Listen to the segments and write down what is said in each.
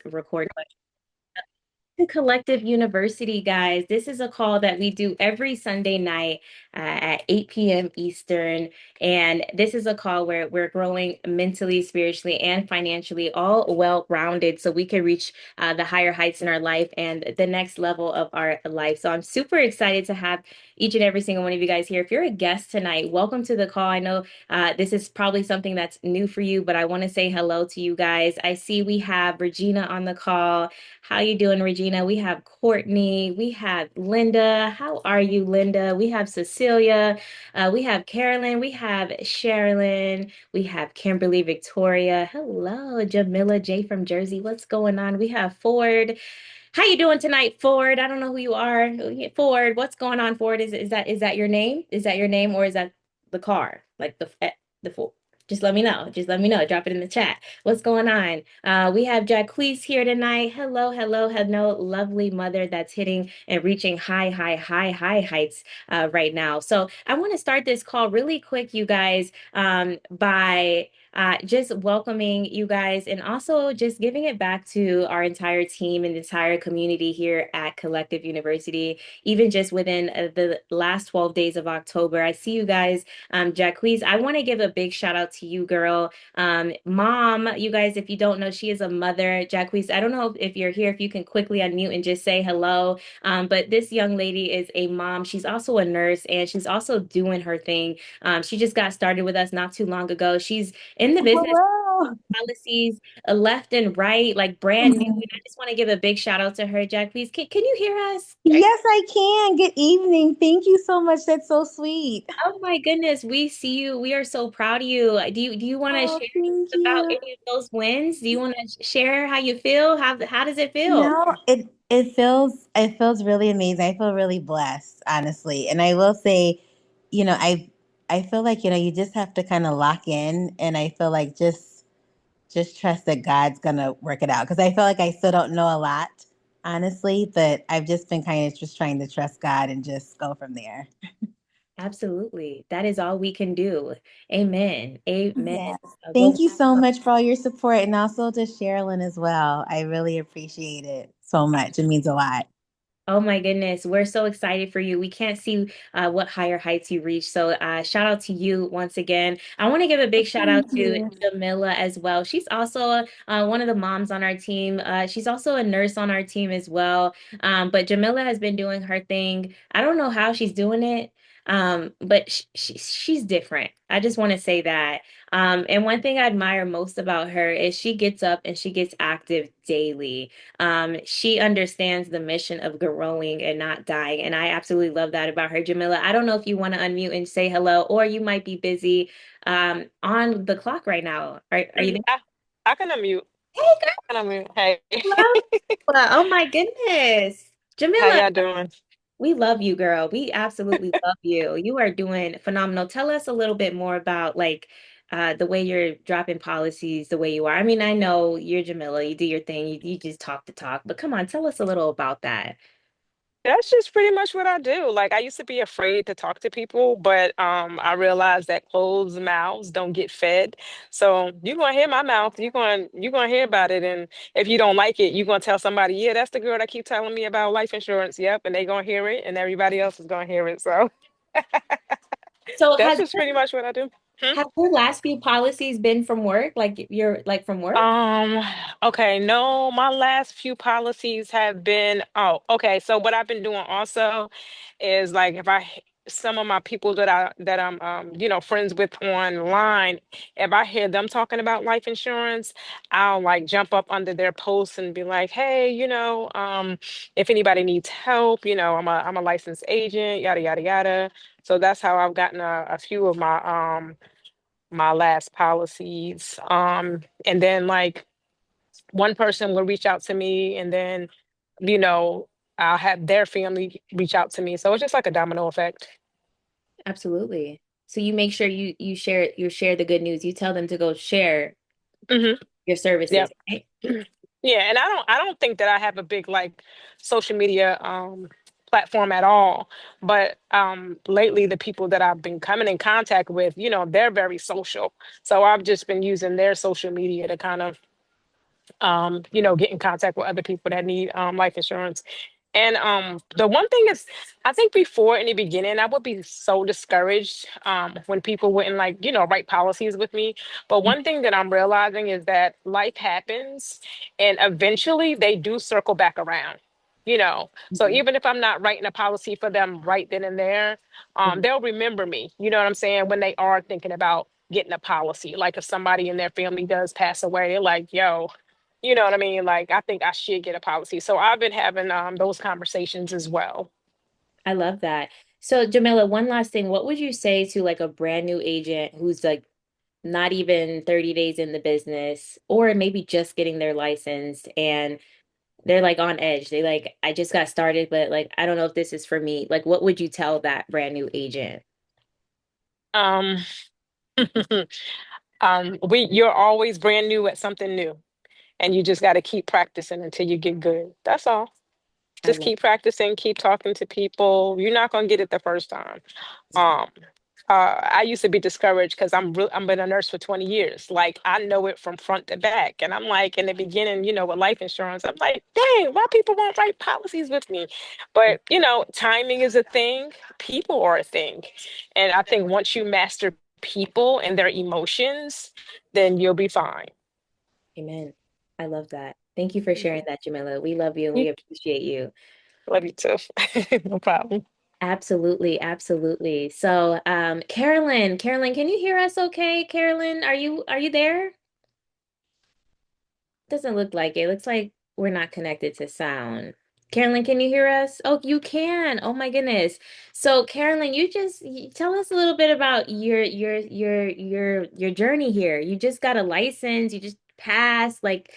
Record to Collective University, guys. This is a call that we do every Sunday night at 8 p.m. Eastern. And this is a call where we're growing mentally, spiritually, and financially, all well rounded, so we can reach the higher heights in our life and the next level of our life. So I'm super excited to have each and every single one of you guys here. If you're a guest tonight, welcome to the call. I know this is probably something that's new for you, but I want to say hello to you guys. I see we have Regina on the call. How you doing, Regina? We have Courtney. We have Linda. How are you, Linda? We have Cecilia. We have Carolyn. We have Sherilyn. We have Kimberly, Victoria. Hello, Jamila J from Jersey. What's going on? We have Ford. How you doing tonight, Ford? I don't know who you are. Ford, what's going on, Ford? Is that your name? Is that your name, or is that the car? Like the Ford? Just let me know. Just let me know. Drop it in the chat. What's going on? We have Jacquees here tonight. Hello, hello, hello, lovely mother that's hitting and reaching high heights right now. So I want to start this call really quick, you guys, by just welcoming you guys and also just giving it back to our entire team and the entire community here at Collective University, even just within the last 12 days of October. I see you guys. Jacquees, I want to give a big shout out to you, girl. Mom, you guys, if you don't know, she is a mother. Jacquees, I don't know if you're here, if you can quickly unmute and just say hello. But this young lady is a mom. She's also a nurse and she's also doing her thing. She just got started with us not too long ago. She's in the business Hello. policies left and right, like brand new. Mhm. And I just want to give a big shout out to her, Jack. Please, can you hear us? Yes, I can. Good evening. Thank you so much. That's so sweet. Oh my goodness, we see you. We are so proud of you. Do you want to Oh, share thank about you. any of those wins? Do you want to share how you feel? How does it feel? No, it feels really amazing. I feel really blessed, honestly. And I will say, I feel like, you just have to kind of lock in, and I feel like just trust that God's gonna work it out. Because I feel like I still don't know a lot, honestly, but I've just been kind of just trying to trust God and just go from there. Absolutely. That is all we can do. Amen. Amen. Yes. Well, Thank you so much for all your support, and also to Sherilyn as well. I really appreciate it so much. It means a lot. oh my goodness, we're so excited for you. We can't see what higher heights you reach. So shout out to you once again. I want to give a big shout out Thank to you. Jamila as well. She's also one of the moms on our team. She's also a nurse on our team as well. But Jamila has been doing her thing. I don't know how she's doing it, but she's different. I just want to say that. And one thing I admire most about her is she gets up and she gets active daily. She understands the mission of growing and not dying. And I absolutely love that about her. Jamila, I don't know if you want to unmute and say hello, or you might be busy on the clock right now. Are you there? I can unmute. Hey, girl. I can unmute. Hey, Oh my goodness. how Jamila, y'all doing? we love you, girl. We absolutely love you. You are doing phenomenal. Tell us a little bit more about the way you're dropping policies, the way you are. I mean, I know you're Jamila, you do your thing, you just talk the talk, but come on, tell us a little about that. That's just pretty much what I do. Like I used to be afraid to talk to people, but I realized that closed mouths don't get fed. So you're gonna hear my mouth. You're gonna hear about it. And if you don't like it, you're gonna tell somebody, yeah, that's the girl that keep telling me about life insurance. Yep, and they gonna hear it, and everybody else is gonna hear it. So So that's just pretty much what I do. Hmm? have your last few policies been from work? Like you're like from work? Um, okay, no, my last few policies have been, okay. So what I've been doing also is like if some of my people that I'm friends with online, if I hear them talking about life insurance, I'll like jump up under their posts and be like, hey, if anybody needs help, I'm a licensed agent, yada yada yada. So that's how I've gotten a few of my last policies. And then like one person will reach out to me, and then, you know, I'll have their family reach out to me. So it's just like a domino effect. Absolutely. So you make sure you share the good news. You tell them to go share Hmm. your Yep. services, right? Yeah, and I don't think that I have a big like social media platform at all. But lately the people that I've been coming in contact with, they're very social. So I've just been using their social media to kind of get in contact with other people that need life insurance. And the one thing is, I think before in the beginning, I would be so discouraged when people wouldn't like, write policies with me. But one thing that I'm realizing is that life happens and eventually they do circle back around. So Mhm. even if I'm not writing a policy for them right then and there, Mhm. they'll remember me. You know what I'm saying? When they are thinking about getting a policy, like if somebody in their family does pass away, they're like, yo, you know what I mean? Like, I think I should get a policy. So I've been having those conversations as well. I love that. So, Jamila, one last thing. What would you say to like a brand new agent who's like not even 30 days in the business or maybe just getting their license and they're like on edge? They like, I just got started, but like, I don't know if this is for me. Like, what would you tell that brand new agent? Um, you're always brand new at something new, and you just got to keep practicing until you get good. That's all. I Just love keep practicing, keep talking to people. You're not gonna get it the first time. Um, I used to be discouraged because I'm been a nurse for 20 years. Like I know it from front to back. And I'm like in the beginning, with life insurance, I'm like, dang, why people won't write policies with me? it. But timing is a thing, people are a thing. And I think once you master people and their emotions, then you'll be fine. Amen. I love that. Thank you for sharing that, Jamila. We love you and You we appreciate you. love you too. No problem. Absolutely, absolutely. So, Carolyn, can you hear us okay? Carolyn, are you there? Doesn't look like it. Looks like we're not connected to sound. Carolyn, can you hear us? Oh, you can. Oh my goodness. So, Carolyn, tell us a little bit about your journey here. You just got a license. You just passed. Like,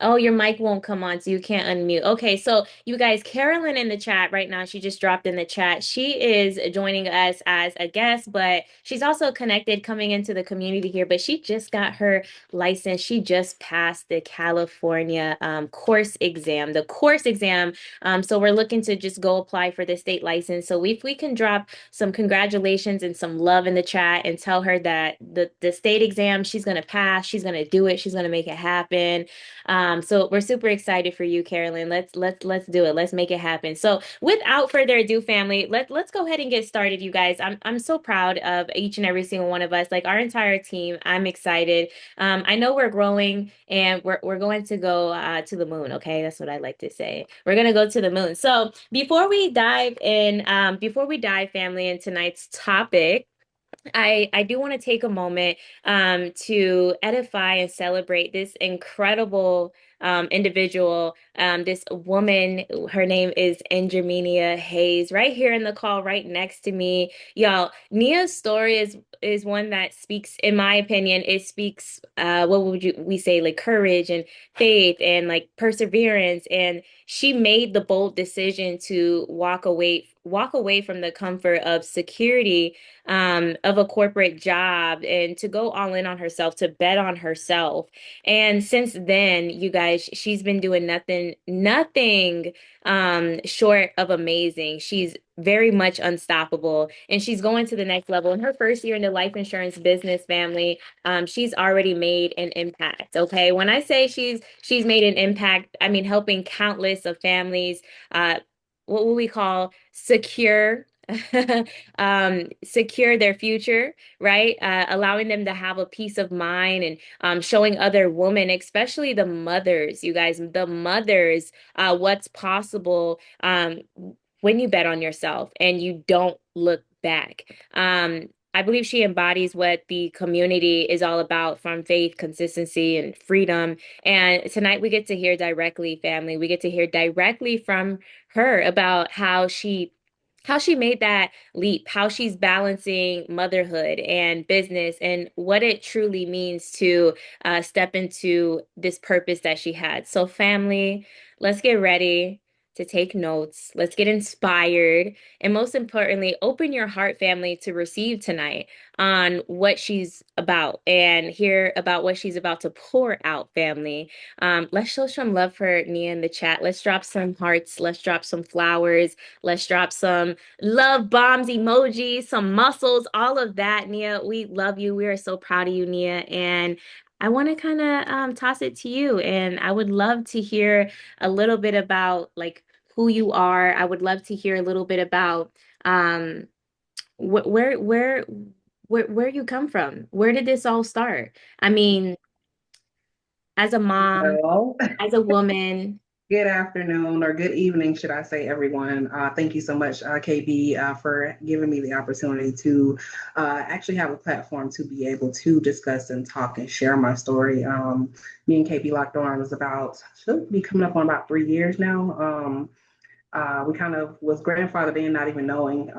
oh, your mic won't come on, so you can't unmute. Okay, so you guys, Carolyn in the chat right now, she just dropped in the chat. She is joining us as a guest, but she's also connected coming into the community here. But she just got her license. She just passed the California course exam, the course exam. So we're looking to just go apply for the state license. So if we can drop some congratulations and some love in the chat and tell her that the state exam, she's gonna pass, she's gonna do it, she's gonna make it happen. So we're super excited for you, Carolyn. Let's do it. Let's make it happen. So without further ado, family, let's go ahead and get started, you guys. I'm so proud of each and every single one of us, like our entire team. I'm excited. I know we're growing and we're going to go to the moon. Okay, that's what I like to say. We're gonna go to the moon. So before we dive, family, in tonight's topic. I do want to take a moment to edify and celebrate this incredible individual, this woman. Her name is Injermenia Hayes, right here in the call, right next to me. Y'all, Nia's story is one that speaks, in my opinion, it speaks what would we say, like courage and faith and like perseverance. And she made the bold decision to walk away from the comfort of security of a corporate job and to go all in on herself, to bet on herself. And since then, you guys, she's been doing nothing short of amazing. She's very much unstoppable and she's going to the next level. In her first year in the life insurance business, family, she's already made an impact. Okay. When I say she's made an impact, I mean helping countless of families what will we call secure secure their future, right? Allowing them to have a peace of mind and showing other women, especially the mothers, you guys, the mothers, what's possible when you bet on yourself and you don't look back. I believe she embodies what the community is all about from faith, consistency, and freedom. And tonight we get to hear directly, family, we get to hear directly from her about how she made that leap, how she's balancing motherhood and business, and what it truly means to step into this purpose that she had. So, family, let's get ready to take notes. Let's get inspired. And most importantly, open your heart, family, to receive tonight on what she's about and hear about what she's about to pour out, family. Let's show some love for Nia in the chat. Let's drop some hearts. Let's drop some flowers. Let's drop some love bombs, emojis, some muscles, all of that, Nia. We love you. We are so proud of you, Nia. And I want to kind of toss it to you, and I would love to hear a little bit about like who you are. I would love to hear a little bit about um, wh where you come from. Where did this all start? I mean, as a mom, Well, as a woman. good afternoon or good evening, should I say, everyone. Thank you so much, KB, for giving me the opportunity to actually have a platform to be able to discuss and talk and share my story. Me and KB locked arms about, should be coming up on about 3 years now. We kind of was grandfathered in, not even knowing.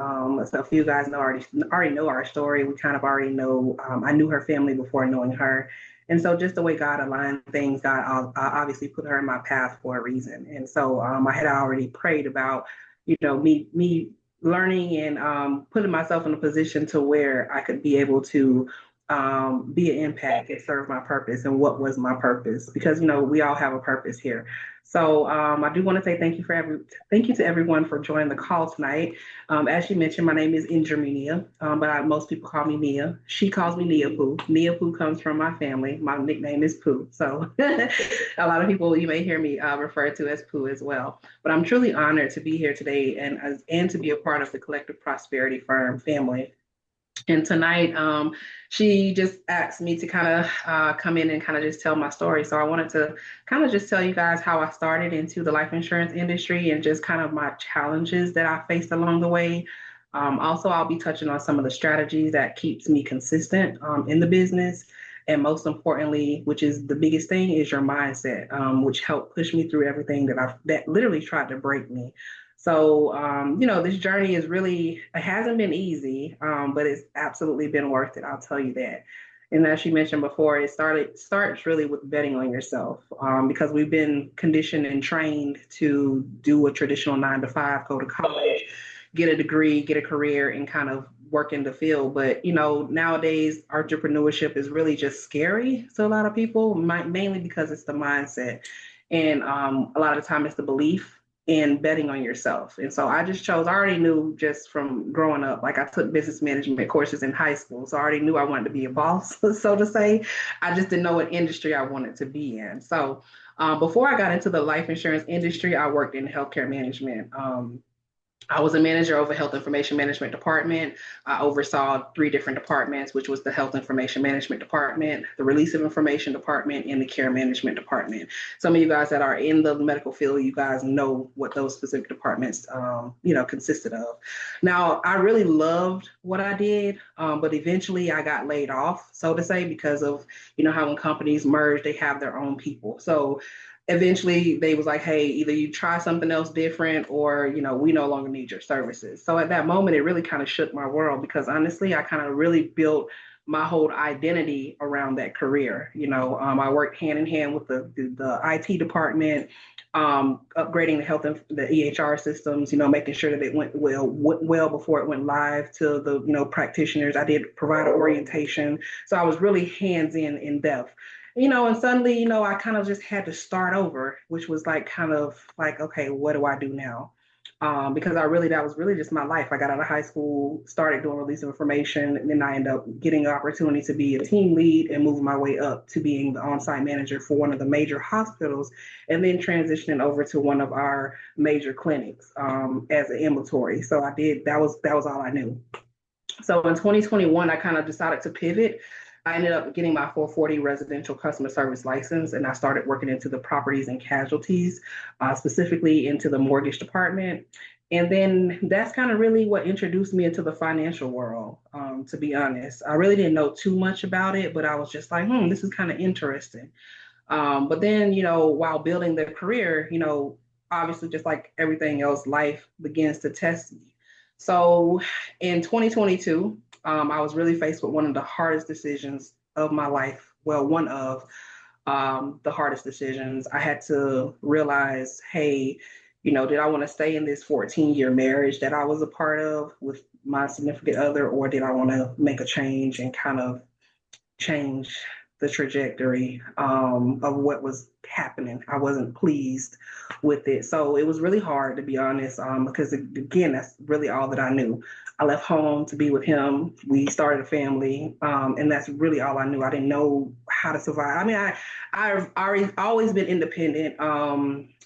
So a few guys already know our story. We kind of already know. I knew her family before knowing her, and so just the way God aligned things, God obviously put her in my path for a reason. And so I had already prayed about, me learning and putting myself in a position to where I could be able to be an impact and serve my purpose. And what was my purpose? Because we all have a purpose here. So I do want to say thank you to everyone for joining the call tonight. As you mentioned, my name is Injermenia, but most people call me Nia. She calls me Nia Pooh. Nia Pooh comes from my family. My nickname is Pooh. So a lot of people you may hear me refer to as Pooh as well. But I'm truly honored to be here today and to be a part of the Collective Prosperity Firm family. And tonight, she just asked me to kind of come in and kind of just tell my story. So I wanted to kind of just tell you guys how I started into the life insurance industry and just kind of my challenges that I faced along the way. Also, I'll be touching on some of the strategies that keeps me consistent in the business. And most importantly, which is the biggest thing, is your mindset, which helped push me through everything that literally tried to break me. So, this journey it hasn't been easy, but it's absolutely been worth it. I'll tell you that. And as she mentioned before, starts really with betting on yourself, because we've been conditioned and trained to do a traditional 9 to 5, go to college, get a degree, get a career, and kind of work in the field. But nowadays entrepreneurship is really just scary to a lot of people, mainly because it's the mindset, and a lot of the time it's the belief and betting on yourself. And so I already knew just from growing up, like I took business management courses in high school. So I already knew I wanted to be a boss, so to say. I just didn't know what industry I wanted to be in. So before I got into the life insurance industry, I worked in healthcare management. I was a manager over health information management department. I oversaw 3 different departments, which was the health information management department, the release of information department, and the care management department. Some of you guys that are in the medical field, you guys know what those specific departments, consisted of. Now, I really loved what I did, but eventually I got laid off, so to say, because of, how when companies merge, they have their own people. So eventually they was like, hey, either you try something else different or, we no longer need your services. So at that moment, it really kind of shook my world because honestly, I kind of really built my whole identity around that career. I worked hand in hand with the IT department, upgrading the health and the EHR systems, making sure that it went well before it went live to the, practitioners. I did provide orientation. So I was really hands in depth. And suddenly, I kind of just had to start over, which was like kind of like, okay, what do I do now? Because that was really just my life. I got out of high school, started doing release of information, and then I ended up getting an opportunity to be a team lead and moving my way up to being the on-site manager for one of the major hospitals, and then transitioning over to one of our major clinics as an ambulatory. So I did that was all I knew. So in 2021, I kind of decided to pivot. I ended up getting my 440 residential customer service license, and I started working into the properties and casualties, specifically into the mortgage department. And then that's kind of really what introduced me into the financial world, to be honest. I really didn't know too much about it, but I was just like, this is kind of interesting. But then, while building the career, obviously, just like everything else, life begins to test me. So in 2022, I was really faced with one of the hardest decisions of my life. Well, one of the hardest decisions. I had to realize, hey, did I want to stay in this 14-year marriage that I was a part of with my significant other, or did I want to make a change and kind of change the trajectory of what was happening? I wasn't pleased with it. So it was really hard, to be honest, because again, that's really all that I knew. I left home to be with him. We started a family, and that's really all I knew. I didn't know how to survive. I mean, I've already always been independent,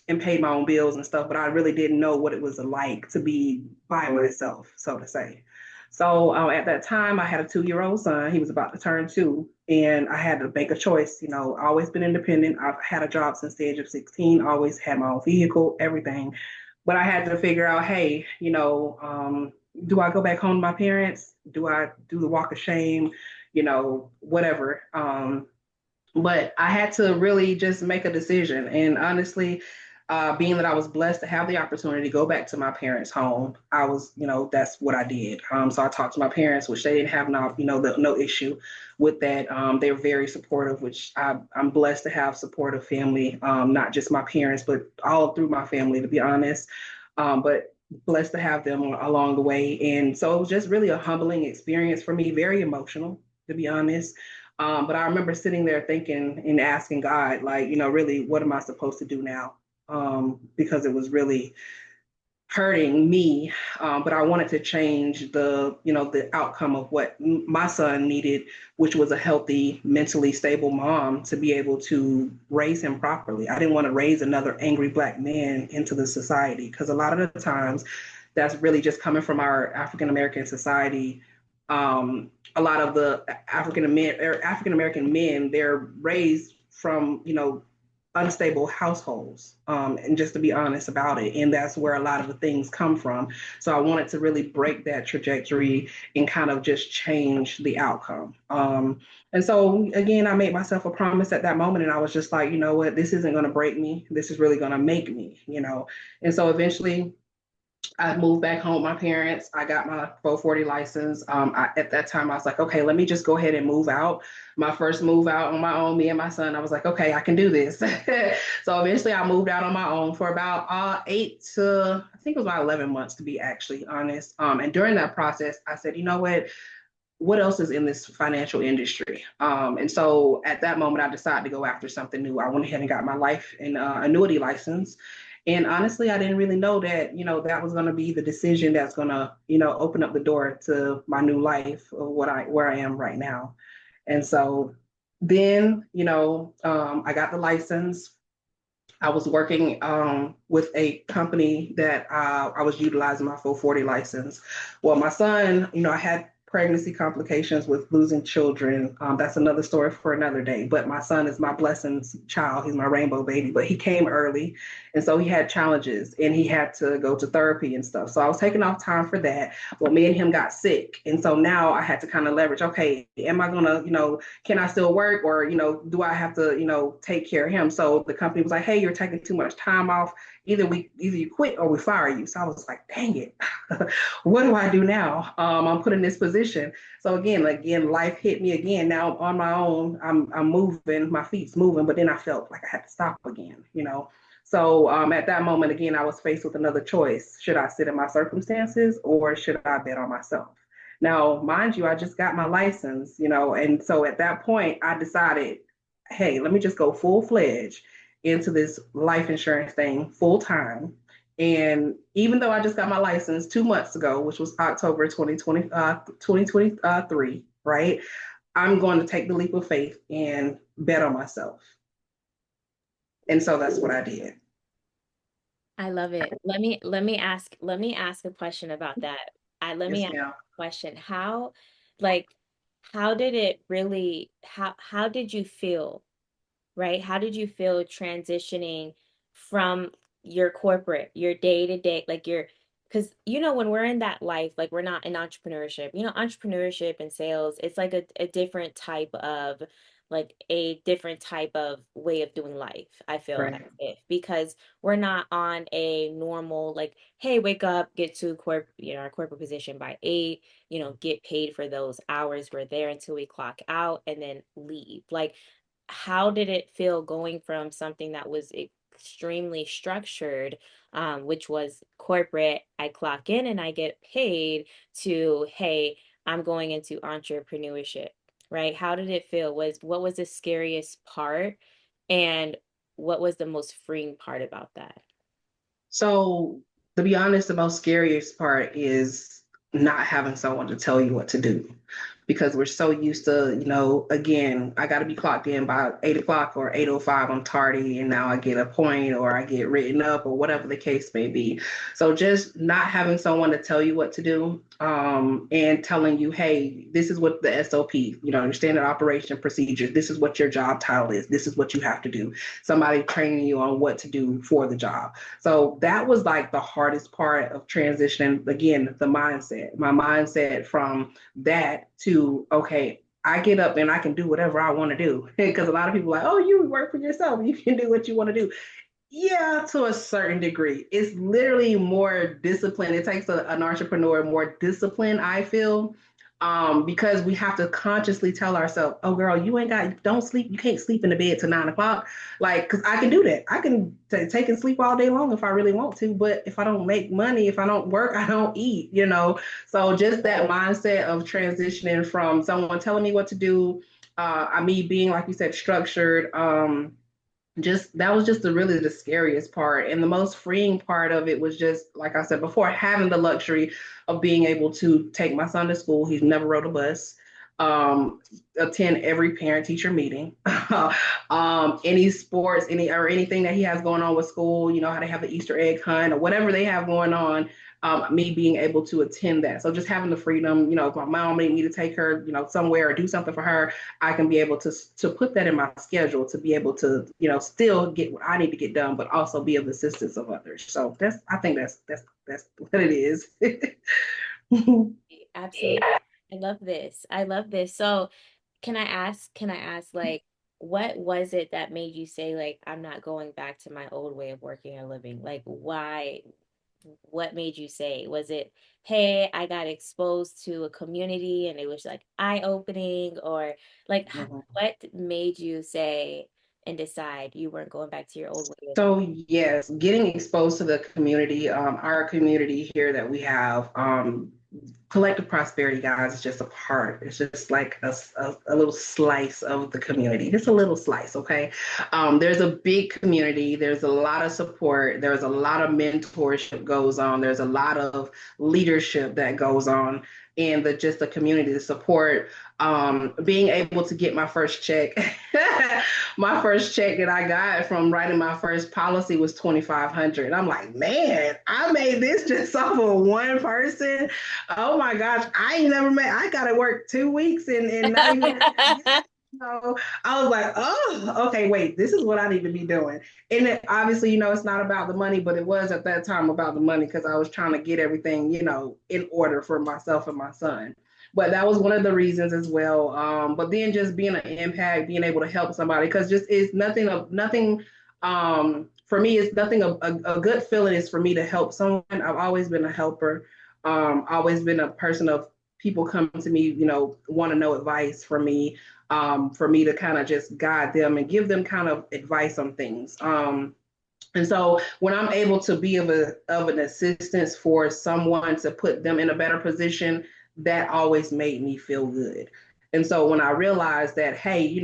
and paid my own bills and stuff, but I really didn't know what it was like to be by myself, so to say. So at that time, I had a 2-year-old son. He was about to turn 2, and I had to make a choice. You know, always been independent. I've had a job since the age of 16. Always had my own vehicle, everything. But I had to figure out, hey, do I go back home to my parents? Do I do the walk of shame? Whatever. But I had to really just make a decision. And honestly, being that I was blessed to have the opportunity to go back to my parents' home, I was, that's what I did. So I talked to my parents, which they didn't have no issue with that. They're very supportive, which I'm blessed to have supportive family, not just my parents, but all through my family, to be honest. But blessed to have them along the way. And so it was just really a humbling experience for me, very emotional, to be honest. But I remember sitting there thinking and asking God, like, really, what am I supposed to do now? Because it was really hurting me. But I wanted to change the outcome of what my son needed, which was a healthy, mentally stable mom to be able to raise him properly. I didn't want to raise another angry Black man into the society, because a lot of the times that's really just coming from our African American society. A lot of the African American men, they're raised from unstable households, and just to be honest about it, and that's where a lot of the things come from. So I wanted to really break that trajectory and kind of just change the outcome. And so again, I made myself a promise at that moment, and I was just like, you know what, this isn't going to break me, this is really going to make me. And so eventually I moved back home with my parents. I got my 440 license. At that time, I was like, okay, let me just go ahead and move out. My first move out on my own, me and my son, I was like, okay, I can do this. So eventually I moved out on my own for about I think it was about 11 months, to be actually honest. And during that process, I said, you know what else is in this financial industry? And so at that moment, I decided to go after something new. I went ahead and got my life and annuity license. And honestly, I didn't really know that, that was going to be the decision that's going to, open up the door to my new life of where I am right now. And so then, I got the license. I was working with a company that I was utilizing my 440 license. Well, my son, I had pregnancy complications with losing children. That's another story for another day. But my son is my blessings child. He's my rainbow baby. But he came early. And so he had challenges and he had to go to therapy and stuff. So I was taking off time for that. Well, me and him got sick. And so now I had to kind of leverage, okay, am I going to, can I still work, or do I have to take care of him? So the company was like, hey, you're taking too much time off, either you quit or we fire you. So I was like, dang it. What do I do now? I'm put in this position. So again, life hit me again. Now on my own, I'm moving, my feet's moving, but then I felt like I had to stop again. So at that moment, again, I was faced with another choice. Should I sit in my circumstances, or should I bet on myself? Now, mind you, I just got my license, and so at that point, I decided, hey, let me just go full fledged into this life insurance thing full time. And even though I just got my license 2 months ago, which was October 2023, right? I'm going to take the leap of faith and bet on myself. And so that's what I did. I love it. Let me ask a question about that. Let me Yes, ask ma'am. a question. Like, how did it really, how did you feel, right? How did you feel transitioning from your corporate, your day to day, like because when we're in that life, like we're not in entrepreneurship, entrepreneurship and sales, it's like a different type of, like a different type of way of doing life, I feel as Right. if, because we're not on a normal, like, hey, wake up, get to our corporate position by 8, get paid for those hours. We're there until we clock out and then leave. Like, how did it feel going from something that was extremely structured, which was corporate, I clock in and I get paid, to, hey, I'm going into entrepreneurship, right? How did it feel? What was the scariest part, and what was the most freeing part about that? So, to be honest, the most scariest part is not having someone to tell you what to do. because we're so used to, again, I got to be clocked in by 8 o'clock or 8:05. I'm tardy, and now I get a point or I get written up or whatever the case may be. So just not having someone to tell you what to do, and telling you, hey, this is what the SOP, your standard operation procedures. This is what your job title is. This is what you have to do. Somebody training you on what to do for the job. So that was like the hardest part of transitioning. Again, the mindset, my mindset from that to, okay, I get up and I can do whatever I want to do. Because a lot of people are like, oh, you work for yourself. You can do what you want to do. Yeah, to a certain degree. It's literally more discipline. It takes an entrepreneur more discipline, I feel, because we have to consciously tell ourselves, oh, girl, you ain't got, don't sleep. You can't sleep in the bed till 9 o'clock. Like, because I can do that. I can take and sleep all day long if I really want to. But if I don't make money, if I don't work, I don't eat. So just that mindset of transitioning from someone telling me what to do, me being, like you said, structured. Just that was just really the scariest part, and the most freeing part of it was just, like I said before, having the luxury of being able to take my son to school. He's never rode a bus. um, Attend every parent teacher meeting. Any sports, anything that he has going on with school, how they have the Easter egg hunt or whatever they have going on. Me being able to attend that, so just having the freedom, if my mom made me to take her, somewhere or do something for her, I can be able to put that in my schedule to be able to, still get what I need to get done, but also be of assistance of others. So I think that's what it is. Absolutely. I love this. I love this. So, can I ask, like, what was it that made you say, like, I'm not going back to my old way of working or living? Like, why, what made you say? Was it, hey, I got exposed to a community and it was like eye-opening, or like what made you say and decide you weren't going back to your old way of So yes, getting exposed to the community, our community here that we have, collective prosperity, guys, is just a part. It's just like a little slice of the community, just a little slice. Okay. There's a big community. There's a lot of support. There's a lot of mentorship goes on. There's a lot of leadership that goes on in the community, the support. Being able to get my first check. My first check that I got from writing my first policy was 2,500. I'm like, man, I made this just off of one person. Oh my gosh, I ain't never made. I got to work 2 weeks and not even. it. I was like, oh, okay, wait, this is what I need to be doing. And obviously, it's not about the money, but it was at that time about the money because I was trying to get everything, in order for myself and my son. But that was one of the reasons as well. But then just being an impact, being able to help somebody, because just it's nothing of nothing. For me, it's nothing of a good feeling is for me to help someone. I've always been a helper. Always been a person of people come to me, want to know advice from me, for me to kind of just guide them and give them kind of advice on things. And so when I'm able to be of an assistance for someone to put them in a better position, that always made me feel good. And so when I realized that, hey,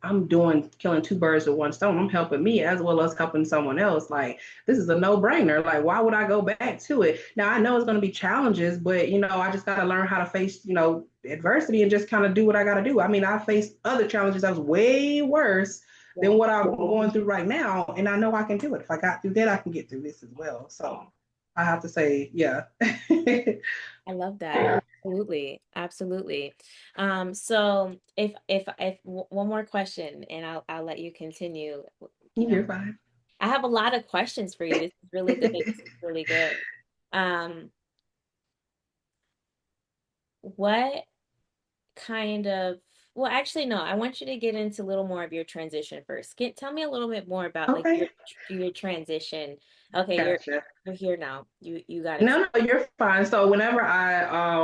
I'm killing two birds with one stone, I'm helping me as well as helping someone else. Like, this is a no brainer. Like, why would I go back to it? Now, I know it's going to be challenges, but, I just got to learn how to face, adversity and just kind of do what I got to do. I mean, I faced other challenges that was way worse than what I'm going through right now. And I know I can do it. If I got through that, I can get through this as well. So I have to say, yeah. I love that. Absolutely. Absolutely. So one more question and I'll let you continue. You know, You're fine. I have a lot of questions for you. This is really good. This is really good. Um, what kind of, well, actually, no, I want you to get into a little more of your transition first. Tell me a little bit more about like Okay. your transition. Okay, Gotcha. you're here now. You got No, no, you're fine. So whenever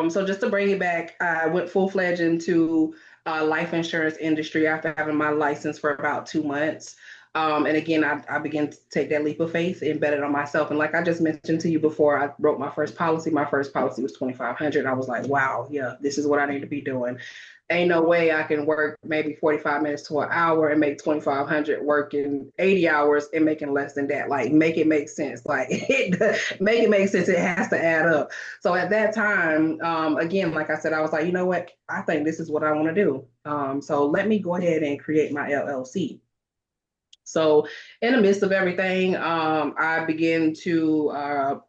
so just to bring it back, I went full fledged into life insurance industry after having my license for about 2 months. And again, I began to take that leap of faith and bet it on myself. And like I just mentioned to you before, I wrote my first policy. My first policy was 2,500. I was like, wow, yeah, this is what I need to be doing. ain't no way I can work maybe 45 minutes to an hour and make 2,500 working 80 hours and making less than that. Like, make it make sense. Like, make it make sense. It has to add up. So at that time, again, like I said, I was like, you know what? I think this is what I want to do. So let me go ahead and create my LLC. So in the midst of everything, I began to,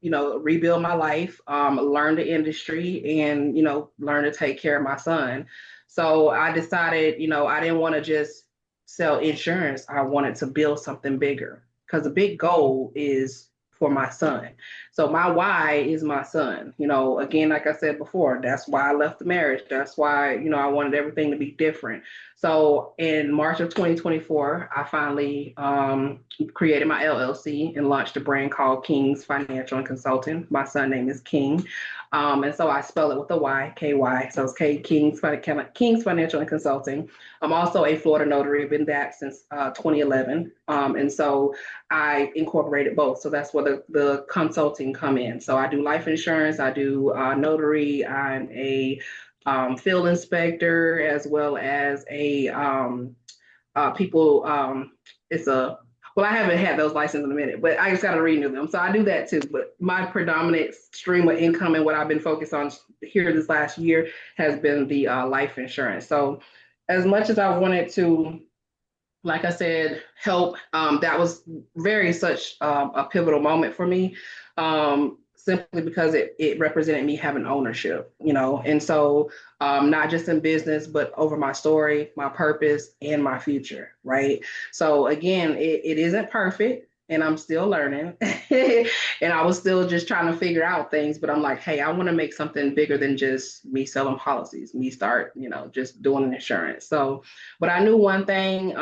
rebuild my life, learn the industry, and learn to take care of my son. So I decided, I didn't want to just sell insurance. I wanted to build something bigger because the big goal is for my son. So my why is my son. Again, like I said before, that's why I left the marriage. That's why, I wanted everything to be different. So in March of 2024, I finally created my LLC and launched a brand called King's Financial and Consulting. My son name is King. And so I spell it with a Y, KY. So it's King's Financial and Consulting. I'm also a Florida notary. I've been that since 2011. And so I incorporated both. So that's where the consulting come in. So I do life insurance, I do notary, I'm a field inspector, as well as a people. It's a well, I haven't had those licenses in a minute, but I just got to renew them. So I do that too. But my predominant stream of income and what I've been focused on here this last year has been the life insurance. So as much as I wanted to, like I said, help. That was very such a pivotal moment for me, simply because it represented me having ownership, and so not just in business, but over my story, my purpose, and my future, right? So again, it isn't perfect. And I'm still learning. And I was still just trying to figure out things, but I'm like, hey, I want to make something bigger than just me selling policies, me start, just doing an insurance. So but I knew one thing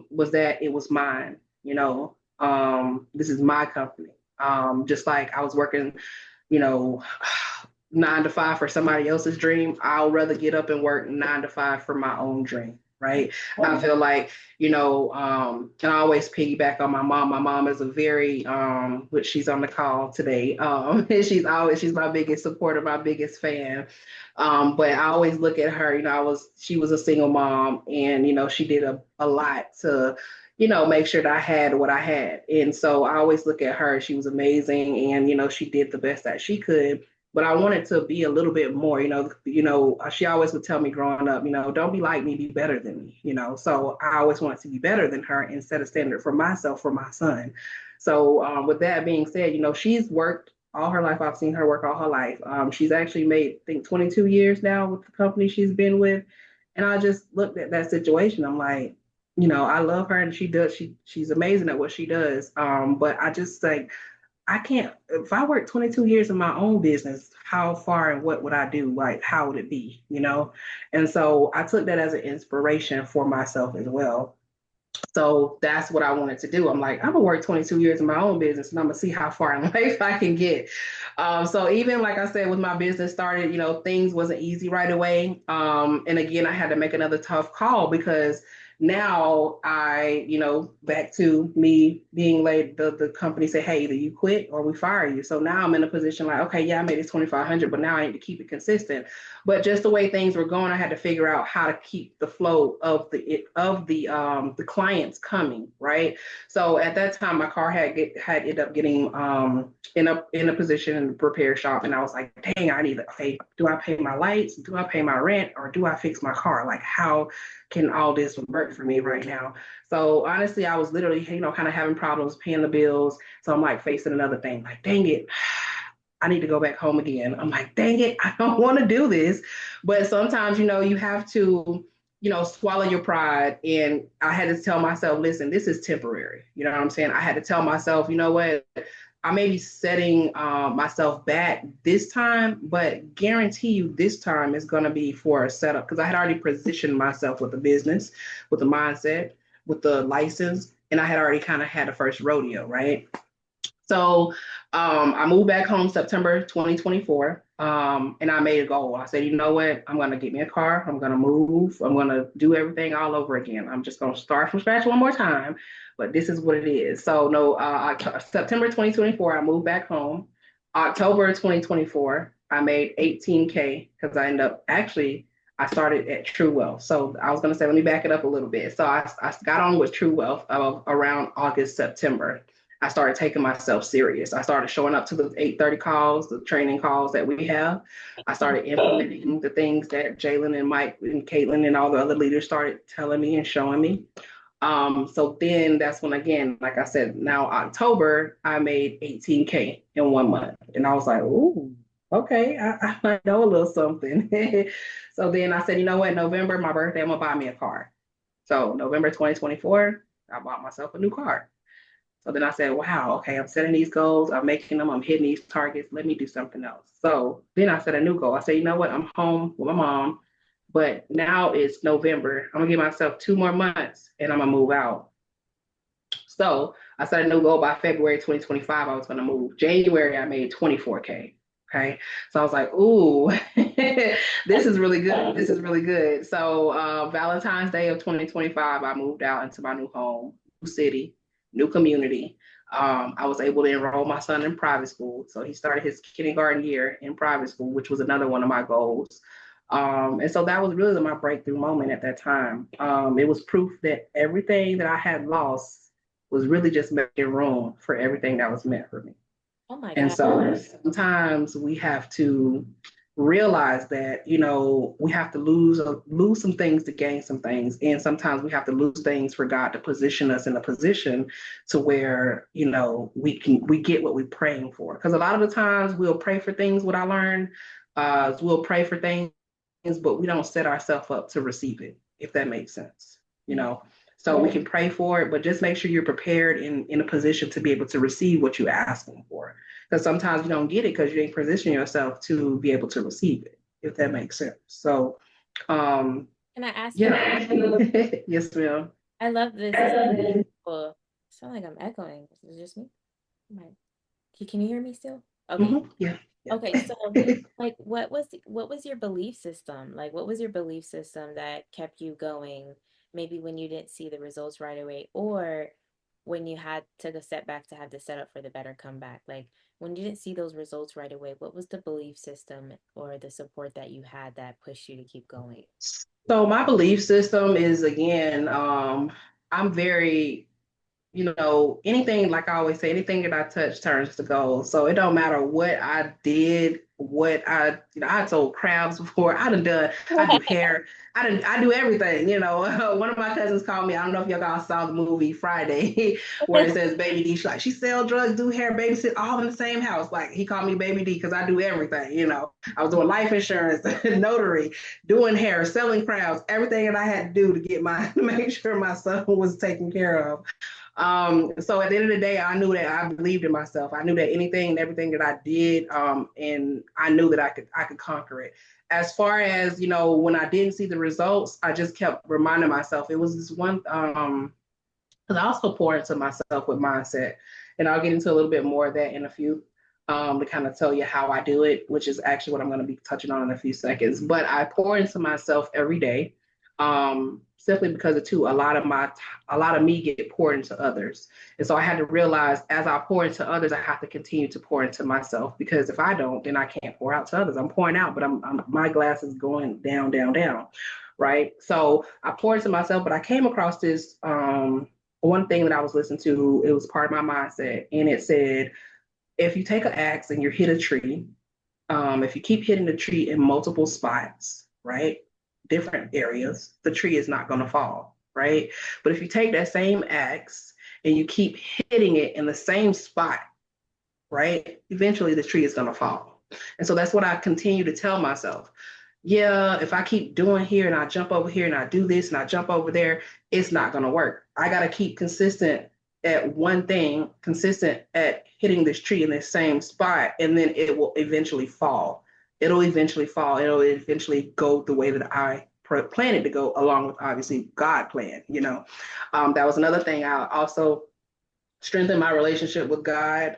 was that it was mine. This is my company. Just like I was working, you know, 9 to 5 for somebody else's dream, I'll rather get up and work 9 to 5 for my own dream. Right. I feel like, and I always piggyback on my mom. My mom is a very, which she's on the call today. And she's my biggest supporter, my biggest fan. But I always look at her, she was a single mom and, she did a lot to, make sure that I had what I had. And so I always look at her. She was amazing. And, she did the best that she could. But I wanted to be a little bit more, she always would tell me growing up, don't be like me, be better than me, So I always wanted to be better than her and set a standard for myself, for my son. So with that being said, she's worked all her life. I've seen her work all her life. She's actually made, I think, 22 years now with the company she's been with. And I just looked at that situation. I'm like, I love her and she's amazing at what she does. But I just like, I can't, if I worked 22 years in my own business, how far and what would I do? Like, how would it be, And so I took that as an inspiration for myself as well. So that's what I wanted to do. I'm like, I'm gonna work 22 years in my own business and I'm gonna see how far in life I can get. So even like I said, with my business started, things wasn't easy right away. And again, I had to make another tough call because now back to me being late, the company said, hey, either you quit or we fire you. So now I'm in a position like, okay, yeah, I made it 2,500, but now I need to keep it consistent. But just the way things were going, I had to figure out how to keep the flow of the clients coming, right? So at that time, my car had ended up getting in a position in the repair shop, and I was like, dang, I need to pay. Do I pay my lights? Do I pay my rent? Or do I fix my car? Like, how can all this work for me right now? So honestly, I was literally, kind of having problems paying the bills. So I'm like facing another thing, like, dang it. I need to go back home again. I'm like, dang it, I don't want to do this. But sometimes, you have to, swallow your pride. And I had to tell myself, listen, this is temporary. You know what I'm saying? I had to tell myself, you know what? I may be setting myself back this time, but guarantee you this time is going to be for a setup because I had already positioned myself with the business, with the mindset, with the license, and I had already kind of had a first rodeo, right? So I moved back home September 2024, and I made a goal. I said, you know what? I'm going to get me a car. I'm going to move. I'm going to do everything all over again. I'm just going to start from scratch one more time, but this is what it is. So no, September 2024, I moved back home. October 2024, I made 18K because I ended up actually, I started at True Wealth. So I was going to say, let me back it up a little bit. So I got on with True Wealth around August, September. I started taking myself serious. I started showing up to the 8:30 calls, the training calls that we have. I started implementing the things that Jalen and Mike and Caitlin and all the other leaders started telling me and showing me. So then that's when, again, like I said, now October, I made 18K in 1 month. And I was like, ooh, okay, I might know a little something. So then I said, you know what, November, my birthday, I'm gonna buy me a car. So November 2024, I bought myself a new car. So then I said, wow, okay, I'm setting these goals, I'm making them, I'm hitting these targets. Let me do something else. So then I set a new goal. I said, you know what, I'm home with my mom, but now it's November. I'm gonna give myself 2 more months and I'm gonna move out. So I set a new goal by February 2025. I was gonna move. January, I made 24K. Okay. So I was like, ooh, this is really good. This is really good. So Valentine's Day of 2025, I moved out into my new home, new city, new community. I was able to enroll my son in private school. So he started his kindergarten year in private school, which was another one of my goals. And so that was really my breakthrough moment at that time. It was proof that everything that I had lost was really just making room for everything that was meant for me. Oh my And God. so sometimes we have to realize that, we have to lose some things to gain some things. And sometimes we have to lose things for God to position us in a position to where, we get what we're praying for. Because a lot of the times we'll pray for things, what I learned, we'll pray for things, but we don't set ourselves up to receive it, if that makes sense. You Mm. know, so we can pray for it, but just make sure you're prepared in a position to be able to receive what you're asking for. Because sometimes you don't get it because you ain't positioned yourself to be able to receive it, if that makes sense. So, Can I ask you? yeah, yes, ma'am. I love this. This is cool. I sound like I'm echoing. Is it just me? Right. Can you hear me still? Okay. Yeah, Okay. So, yeah. like, what was your belief system? Like, what was your belief system that kept you going? Maybe when you didn't see the results right away, or when you had took a step back to have the setup for the better comeback. Like, when you didn't see those results right away, what was the belief system or the support that you had that pushed you to keep going? So my belief system is, again, I'm very, anything, like I always say, anything that I touch turns to gold. So it don't matter what I did, I sold crabs before. I do hair. I do everything. One of my cousins called me. I don't know if y'all saw the movie Friday, where it says Baby D. She's like, she sell drugs, do hair, babysit, all in the same house. Like, he called me Baby D because I do everything. I was doing life insurance, notary, doing hair, selling crabs, everything that I had to do to to make sure my son was taken care of. So at the end of the day, I knew that I believed in myself. I knew that anything and everything that I did, and I knew that I could conquer it. As far as, when I didn't see the results, I just kept reminding myself. It was this one, because I also pour into myself with mindset, and I'll get into a little bit more of that in a few, to kind of tell you how I do it, which is actually what I'm going to be touching on in a few seconds. But I pour into myself every day, simply because of two, a lot of me get poured into others, and so I had to realize, as I pour into others, I have to continue to pour into myself, because if I don't, then I can't pour out to others. I'm pouring out, but my glass is going down, down, down, right? So I poured into myself, but I came across this. One thing that I was listening to, it was part of my mindset, and it said, if you take an axe and you hit a tree, if you keep hitting the tree in multiple spots, right, different areas, the tree is not going to fall, right? But if you take that same axe and you keep hitting it in the same spot, right, eventually the tree is going to fall. And so that's what I continue to tell myself. Yeah, if I keep doing here and I jump over here and I do this and I jump over there, it's not going to work. I got to keep consistent at one thing, consistent at hitting this tree in this same spot, and then it will eventually fall. It'll eventually fall. It'll eventually go the way that I planned it to go, along with, obviously, God plan. That was another thing. I also strengthen my relationship with God.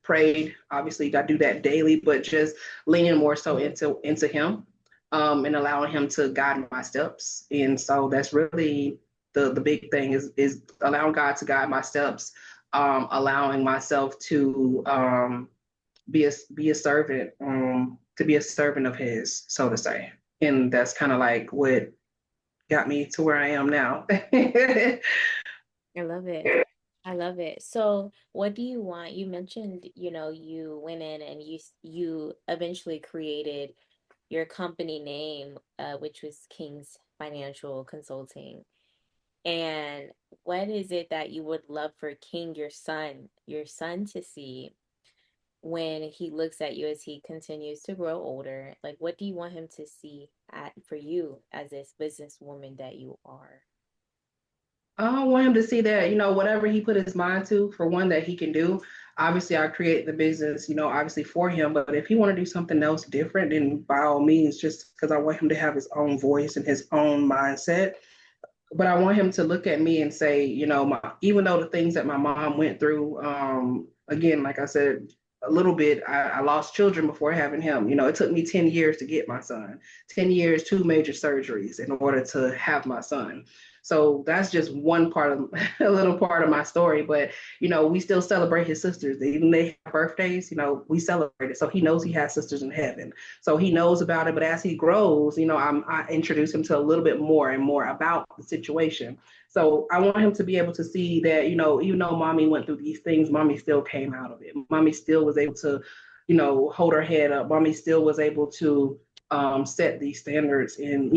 Prayed, obviously, I do that daily, but just leaning more so into Him, and allowing Him to guide my steps. And so that's really the big thing, is allowing God to guide my steps, allowing myself to, be a servant, to be a servant of His, so to say. And that's kind of like what got me to where I am now. I love it. I love it. So, what do you want? You mentioned, you went in and you eventually created your company name, which was King's Financial Consulting. And what is it that you would love for King, your son to see when he looks at you as he continues to grow older? Like, what do you want him to see for you as this businesswoman that you are? I want him to see that, whatever he put his mind to, for one, that he can do. Obviously, I create the business, obviously for him. But if he want to do something else different, then by all means, just because I want him to have his own voice and his own mindset. But I want him to look at me and say, even though the things that my mom went through, again, like I said, a little bit, I lost children before having him. It took me 10 years to get my son, 10 years, two major surgeries in order to have my son. So that's just one part of a little part of my story. But, we still celebrate his sisters. Even they have birthdays, we celebrate it. So he knows he has sisters in heaven. So he knows about it, but as he grows, I introduce him to a little bit more and more about the situation. So I want him to be able to see that, even though mommy went through these things, mommy still came out of it. Mommy still was able to, hold her head up. Mommy still was able to set these standards and,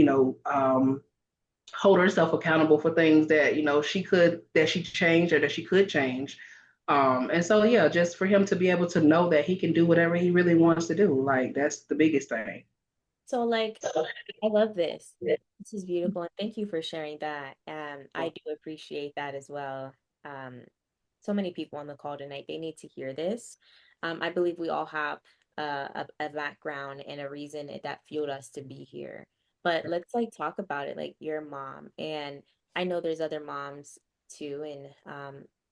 hold herself accountable for things that, that she changed or that she could change. And so, yeah, just for him to be able to know that he can do whatever he really wants to do, like that's the biggest thing. So, like, I love this. This is beautiful, and thank you for sharing that. I do appreciate that as well. Um, so many people on the call tonight, they need to hear this. I believe we all have a background and a reason that fueled us to be here. But let's like talk about it, like your mom. And I know there's other moms too, and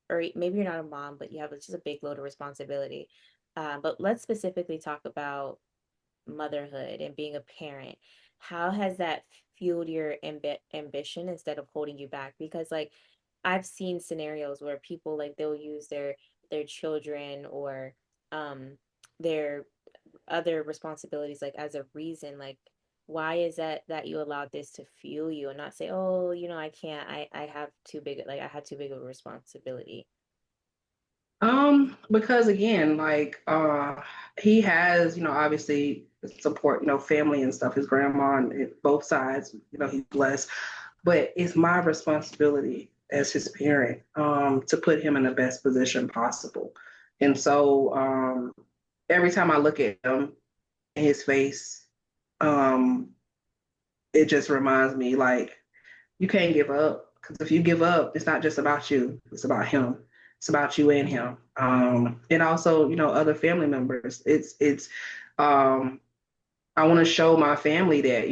or maybe you're not a mom, but you have just a big load of responsibility. But let's specifically talk about motherhood and being a parent. How has that fueled your ambition instead of holding you back? Because like I've seen scenarios where people like they'll use their children or um their other responsibilities like as a reason, like why is that you allowed this to fuel you and not say, oh, I can't, I have too big, like I had too big of a responsibility. Because again, like he has, obviously support, family and stuff, his grandma and both sides, he's blessed. But it's my responsibility as his parent, to put him in the best position possible. And so every time I look at him in his face, um, it just reminds me like you can't give up, because if you give up, it's not just about you, it's about him. It's about you and him, and also other family members. It's I want to show my family that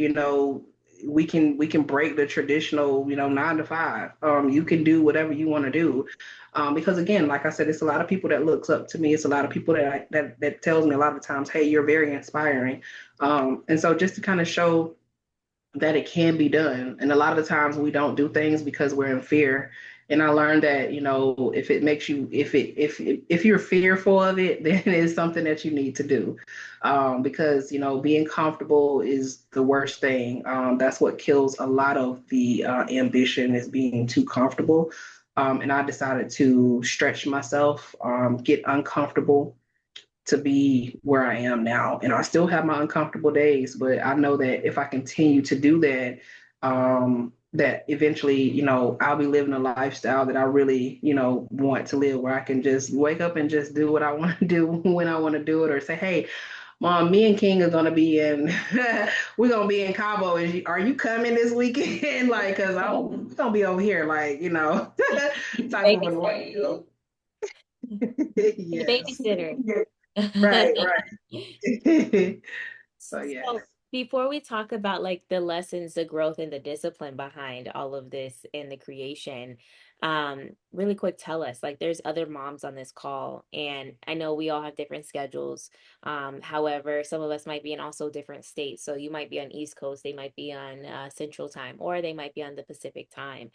we can break the traditional 9 to 5. You can do whatever you want to do, because again, like I said, it's a lot of people that looks up to me. It's a lot of people that tells me a lot of times, hey, you're very inspiring, and so just to kind of show that it can be done. And a lot of the times we don't do things because we're in fear. And I learned that, if it makes you, if you're fearful of it, then it's something that you need to do, because being comfortable is the worst thing. That's what kills a lot of the ambition, is being too comfortable. And I decided to stretch myself, get uncomfortable, to be where I am now. And I still have my uncomfortable days, but I know that if I continue to do that, that eventually, I'll be living a lifestyle that I really, want to live, where I can just wake up and just do what I want to do when I want to do it, or say, hey, Mom, me and King are gonna be in. We're gonna be in Cabo. Are you coming this weekend? Like, cause I'm gonna be over here, like, type of an. The Yes. babysitter. Right, right. So yes. So before we talk about like the lessons, the growth, and the discipline behind all of this and the creation, really quick, tell us, like there's other moms on this call, and I know we all have different schedules. However, some of us might be in also different states. So you might be on East Coast, they might be on Central Time, or they might be on the Pacific Time.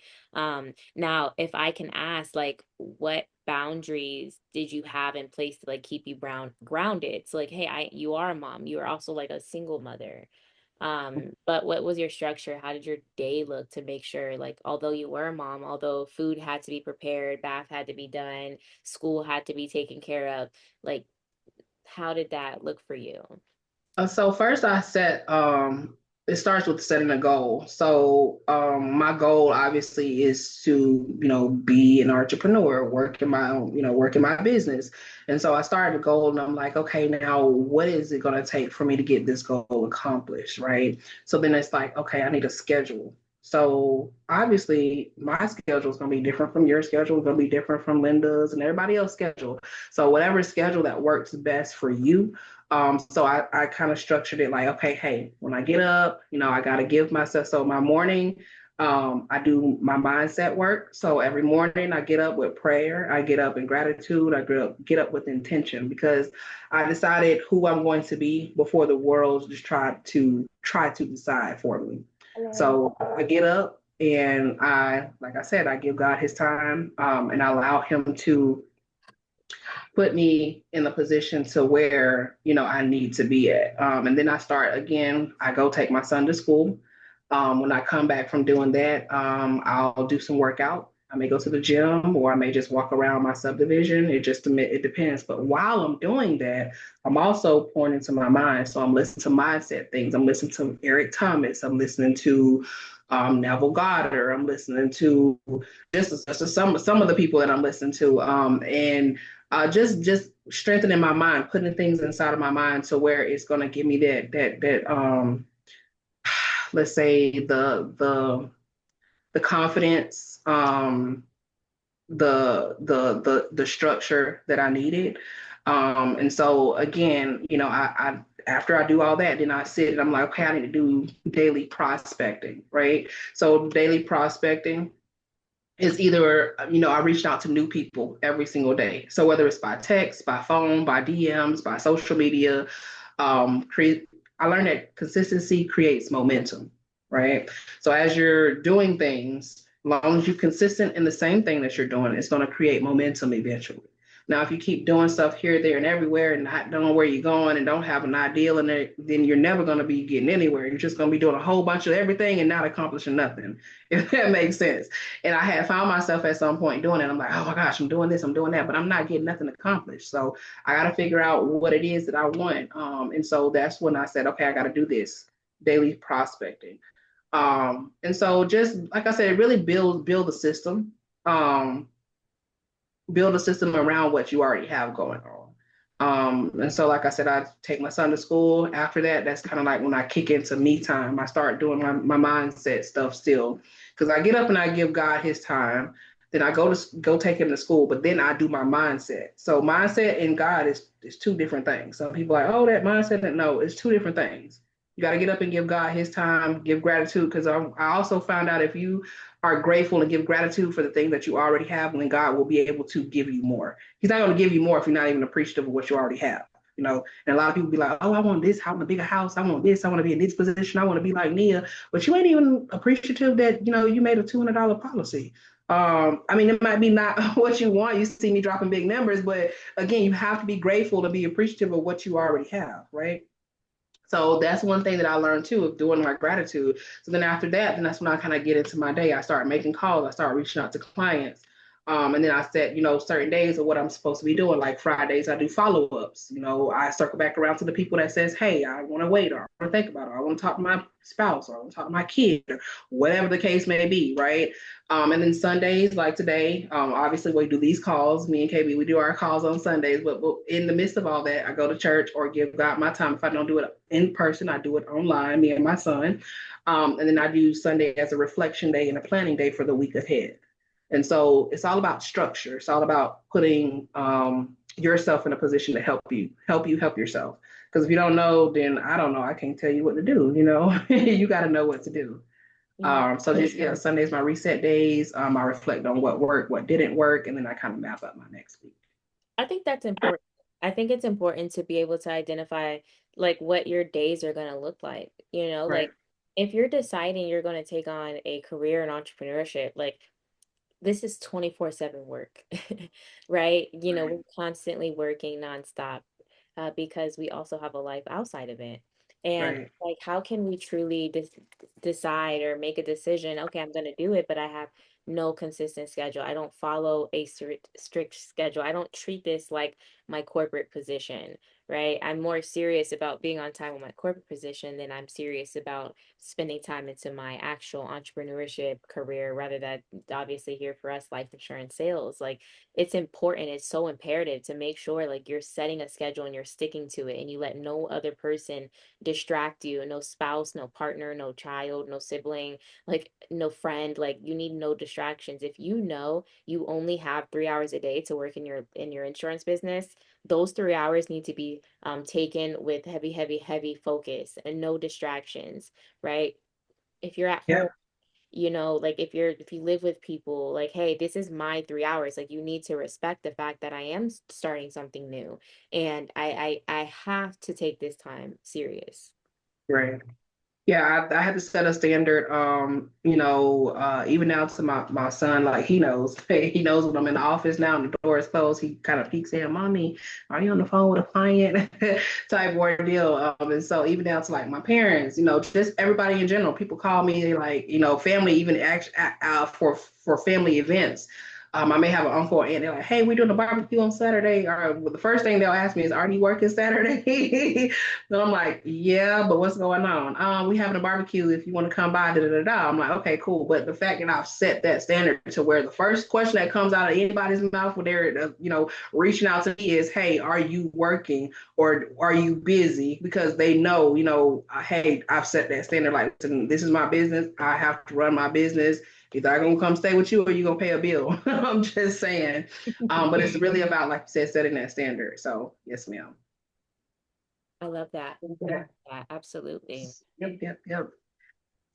Now, if I can ask, like, what boundaries did you have in place to like keep you grounded? So like, hey, you are a mom. You are also like a single mother. But what was your structure? How did your day look to make sure, like, although you were a mom, although food had to be prepared, bath had to be done, school had to be taken care of, like, how did that look for you? So first I set it starts with setting a goal. So my goal obviously is to, be an entrepreneur, work in my own, work in my business. And so I started a goal and I'm like, okay, now what is it going to take for me to get this goal accomplished, right? So then it's like, okay, I need a schedule. So obviously my schedule is going to be different from your schedule, it's going to be different from Linda's and everybody else's schedule. So whatever schedule that works best for you, so I kind of structured it like, okay, hey, when I get up, I got to give myself, so my morning, I do my mindset work. So every morning I get up with prayer, I get up in gratitude, I get up with intention because I decided who I'm going to be before the world just try to decide for me. So I get up and like I said, I give God his time, and I allow him to put me in the position to where I need to be at. And then I start again. I go take my son to school. When I come back from doing that, I'll do some workout. I may go to the gym or I may just walk around my subdivision. It depends. But while I'm doing that, I'm also pouring into my mind. So I'm listening to mindset things. I'm listening to Eric Thomas. I'm listening to Neville Goddard. I'm listening to just some of the people that I'm listening to. And just strengthening my mind, putting things inside of my mind to where it's going to give me that let's say the confidence, the structure that I needed. And so again, I after I do all that, then I sit and I'm like, okay, I need to do daily prospecting, right? So daily prospecting is either, I reached out to new people every single day. So whether it's by text, by phone, by DMs, by social media, create. I learned that consistency creates momentum, right? So as you're doing things, as long as you're consistent in the same thing that you're doing, it's going to create momentum eventually. Now, if you keep doing stuff here, there, and everywhere, and not knowing where you're going, and don't have an ideal in it, then you're never going to be getting anywhere. You're just going to be doing a whole bunch of everything and not accomplishing nothing, if that makes sense. And I had found myself at some point doing it. I'm like, oh my gosh, I'm doing this, I'm doing that, but I'm not getting nothing accomplished. So I got to figure out what it is that I want. And so that's when I said, okay, I got to do this daily prospecting. And so just like I said, really build a system. Build a system around what you already have going on. And so, like I said, I take my son to school. After that, that's kind of like when I kick into me time. I start doing my mindset stuff still because I get up and I give God his time. Then I go take him to school, but then I do my mindset. So mindset and God is two different things. Some people are like, oh, that mindset. No, it's two different things. You got to get up and give God his time, give gratitude. Because I also found out if you are grateful and give gratitude for the thing that you already have, then God will be able to give you more. He's not going to give you more if you're not even appreciative of what you already have. And a lot of people be like, oh, I want this, I want a bigger house, I want this, I want to be in this position, I want to be like Nia, but you ain't even appreciative that, you made a $200 policy. I mean, it might be not what you want. You see me dropping big numbers, but again, you have to be grateful to be appreciative of what you already have, right? So that's one thing that I learned too of doing my gratitude. So then after that, then that's when I kind of get into my day. I start making calls. I start reaching out to clients. And then I set, certain days of what I'm supposed to be doing. Like Fridays, I do follow-ups. I circle back around to the people that says, hey, I want to wait, or I want to think about it, or I want to talk to my spouse, or I want to talk to my kid, or whatever the case may be, right? And then Sundays, like today, obviously we do these calls. Me and KB, we do our calls on Sundays. But in the midst of all that, I go to church or give God my time. If I don't do it in person, I do it online, me and my son. And then I do Sunday as a reflection day and a planning day for the week ahead. And so it's all about structure. It's all about putting yourself in a position to help yourself. Because if you don't know, then I don't know. I can't tell you what to do. You got to know what to do. Yeah. So just Sunday's my reset days. I reflect on what worked, what didn't work, and then I kind of map up my next week. I think that's important. I think it's important to be able to identify like what your days are going to look like. Right. Like if you're deciding you're going to take on a career in entrepreneurship, like this is 24/7 work, right? Right. We're constantly working nonstop because we also have a life outside of it. And Right. like, how can we truly decide or make a decision? Okay, I'm going to do it, but I have no consistent schedule. I don't follow a strict schedule. I don't treat this like my corporate position, right? I'm more serious about being on time with my corporate position than I'm serious about spending time into my actual entrepreneurship career, rather that obviously here for us, life insurance sales. Like, it's important, it's so imperative to make sure like you're setting a schedule and you're sticking to it, and you let no other person distract you, no spouse, no partner, no child, no sibling, like no friend. Like, you need no distractions. If you know you only have 3 hours a day to work in your insurance business, those 3 hours need to be taken with heavy, heavy, heavy focus and no distractions, right? If you're at home, Yep. like if you live with people, like, hey, this is my 3 hours. Like, you need to respect the fact that I am starting something new, and I have to take this time serious. Right. Yeah, I had to set a standard. Even now to my son, like he knows, he knows when I'm in the office now and the door is closed. He kind of peeks in, "Mommy, are you on the phone with a client?" type ordeal. And so even down to like my parents, just everybody in general. People call me like, family, even actually for family events. I may have an uncle or aunt. They're like, "Hey, we're doing a barbecue on Saturday." Or well, the first thing they'll ask me is, "Are you working Saturday?" So I'm like, "Yeah, but what's going on?" We having a barbecue. If you want to come by, da da da da. I'm like, "Okay, cool." But the fact that I've set that standard to where the first question that comes out of anybody's mouth when they're, reaching out to me is, "Hey, are you working or are you busy?" Because they know, hey, I've set that standard. Like, listen, this is my business. I have to run my business. Either I'm gonna come stay with you or you're gonna pay a bill. I'm just saying. But it's really about, like you said, setting that standard. So yes, ma'am. I love that. I love Yeah. that. Absolutely. Yep, yep, yep.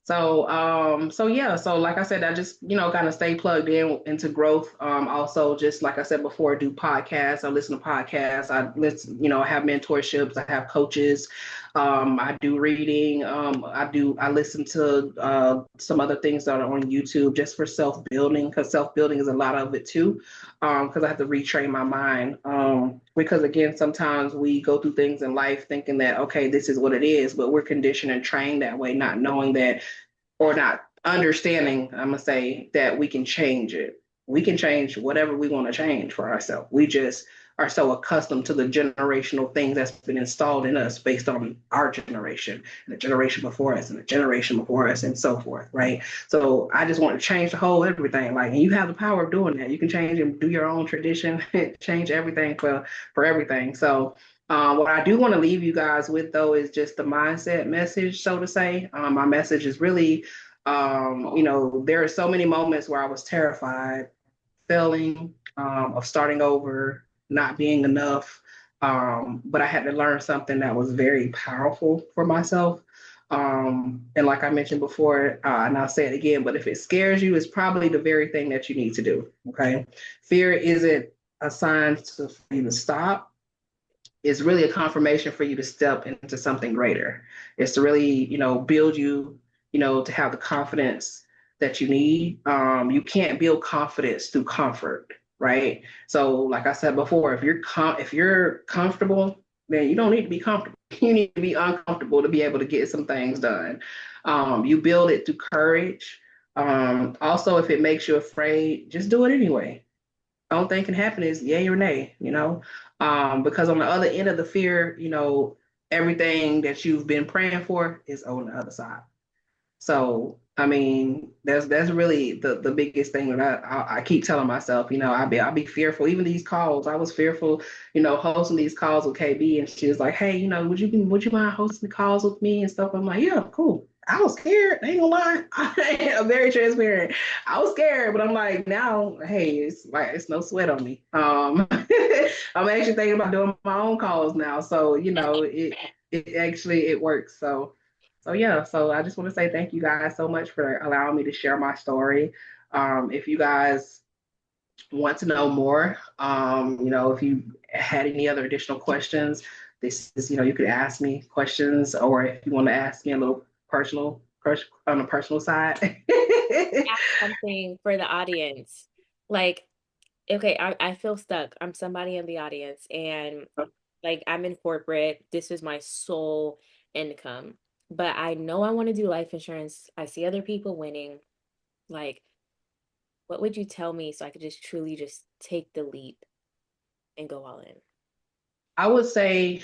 So yeah, so like I said, I just, kind of stay plugged in into growth. Also, just like I said before, I do podcasts. I listen to podcasts. I listen, I have mentorships. I have coaches. I do reading. I listen to some other things that are on YouTube just for self building, because self building is a lot of it too. Because I have to retrain my mind. Because again, sometimes we go through things in life thinking that, okay, this is what it is, but we're conditioned and trained that way, not knowing that, or not understanding, I'm gonna say, that we can change it. We can change whatever we want to change for ourselves. We just are so accustomed to the generational things that's been installed in us based on our generation and the generation before us and the generation before us and so forth, right? So I just want to change the whole everything. Like, and you have the power of doing that. You can change and do your own tradition, change everything for everything. So what I do want to leave you guys with, though, is just the mindset message, so to say. My message is really, there are so many moments where I was terrified, failing, of starting over, not being enough. But I had to learn something that was very powerful for myself. And like I mentioned before, and I'll say it again, but if it scares you, it's probably the very thing that you need to do. Okay. Fear isn't a sign for you to stop. Is really a confirmation for you to step into something greater. It's to really, build you, to have the confidence that you need. You can't build confidence through comfort, right? So, like I said before, if you're comfortable, then you don't need to be comfortable. You need to be uncomfortable to be able to get some things done. You build it through courage. Also, if it makes you afraid, just do it anyway. Only thing can happen is yay or nay, because on the other end of the fear, everything that you've been praying for is on the other side. So, I mean, that's really the biggest thing that I keep telling myself. I'll be fearful. Even these calls, I was fearful. Hosting these calls with KB, and she was like, "Hey, would you mind hosting the calls with me and stuff?" I'm like, "Yeah, cool." I was scared. I ain't gonna lie. I'm very transparent. I was scared, but I'm like, now, hey, it's like it's no sweat on me. I'm actually thinking about doing my own calls now. So it actually it works. So yeah, so I just want to say thank you guys so much for allowing me to share my story. If you guys want to know more, if you had any other additional questions, this is, you could ask me questions, or if you want to ask me a little personal, on a personal side. Ask something for the audience. Like, okay, I feel stuck. I'm somebody in the audience, and like, I'm in corporate. This is my sole income. But I know I want to do life insurance. I see other people winning. Like, what would you tell me so I could just truly just take the leap and go all in? I would say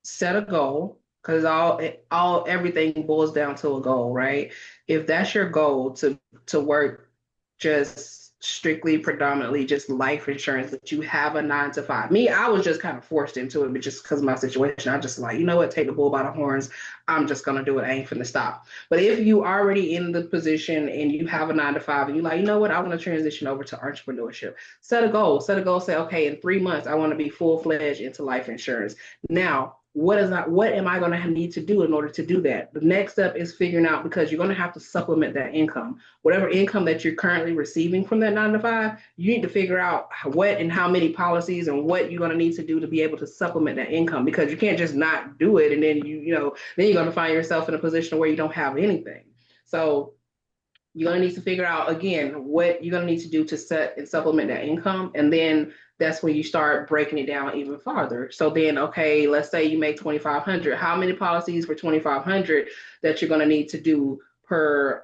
set a goal because all everything boils down to a goal, right? If that's your goal to work just strictly predominantly just life insurance, but you have a 9 to 5. Me, I was just kind of forced into it, but just because of my situation, I just like, you know what, take the bull by the horns. I'm just gonna do it. I ain't finna stop. But if you already in the position and you have a 9 to 5 and you like, you know what, I want to transition over to entrepreneurship. Set a goal. Set a goal. Say, okay, in 3 months, I want to be full fledged into life insurance. Now, what am I going to need to do in order to do that? The next step is figuring out because you're going to have to supplement that income. Whatever income that you're currently receiving from that 9 to 5, you need to figure out what and how many policies and what you're going to need to do to be able to supplement that income because you can't just not do it and then then you're going to find yourself in a position where you don't have anything. So you're going to need to figure out again what you're going to need to do to set and supplement that income, and then that's when you start breaking it down even farther. So then, okay, let's say you make 2,500. How many policies for 2,500 that you're going to need to do per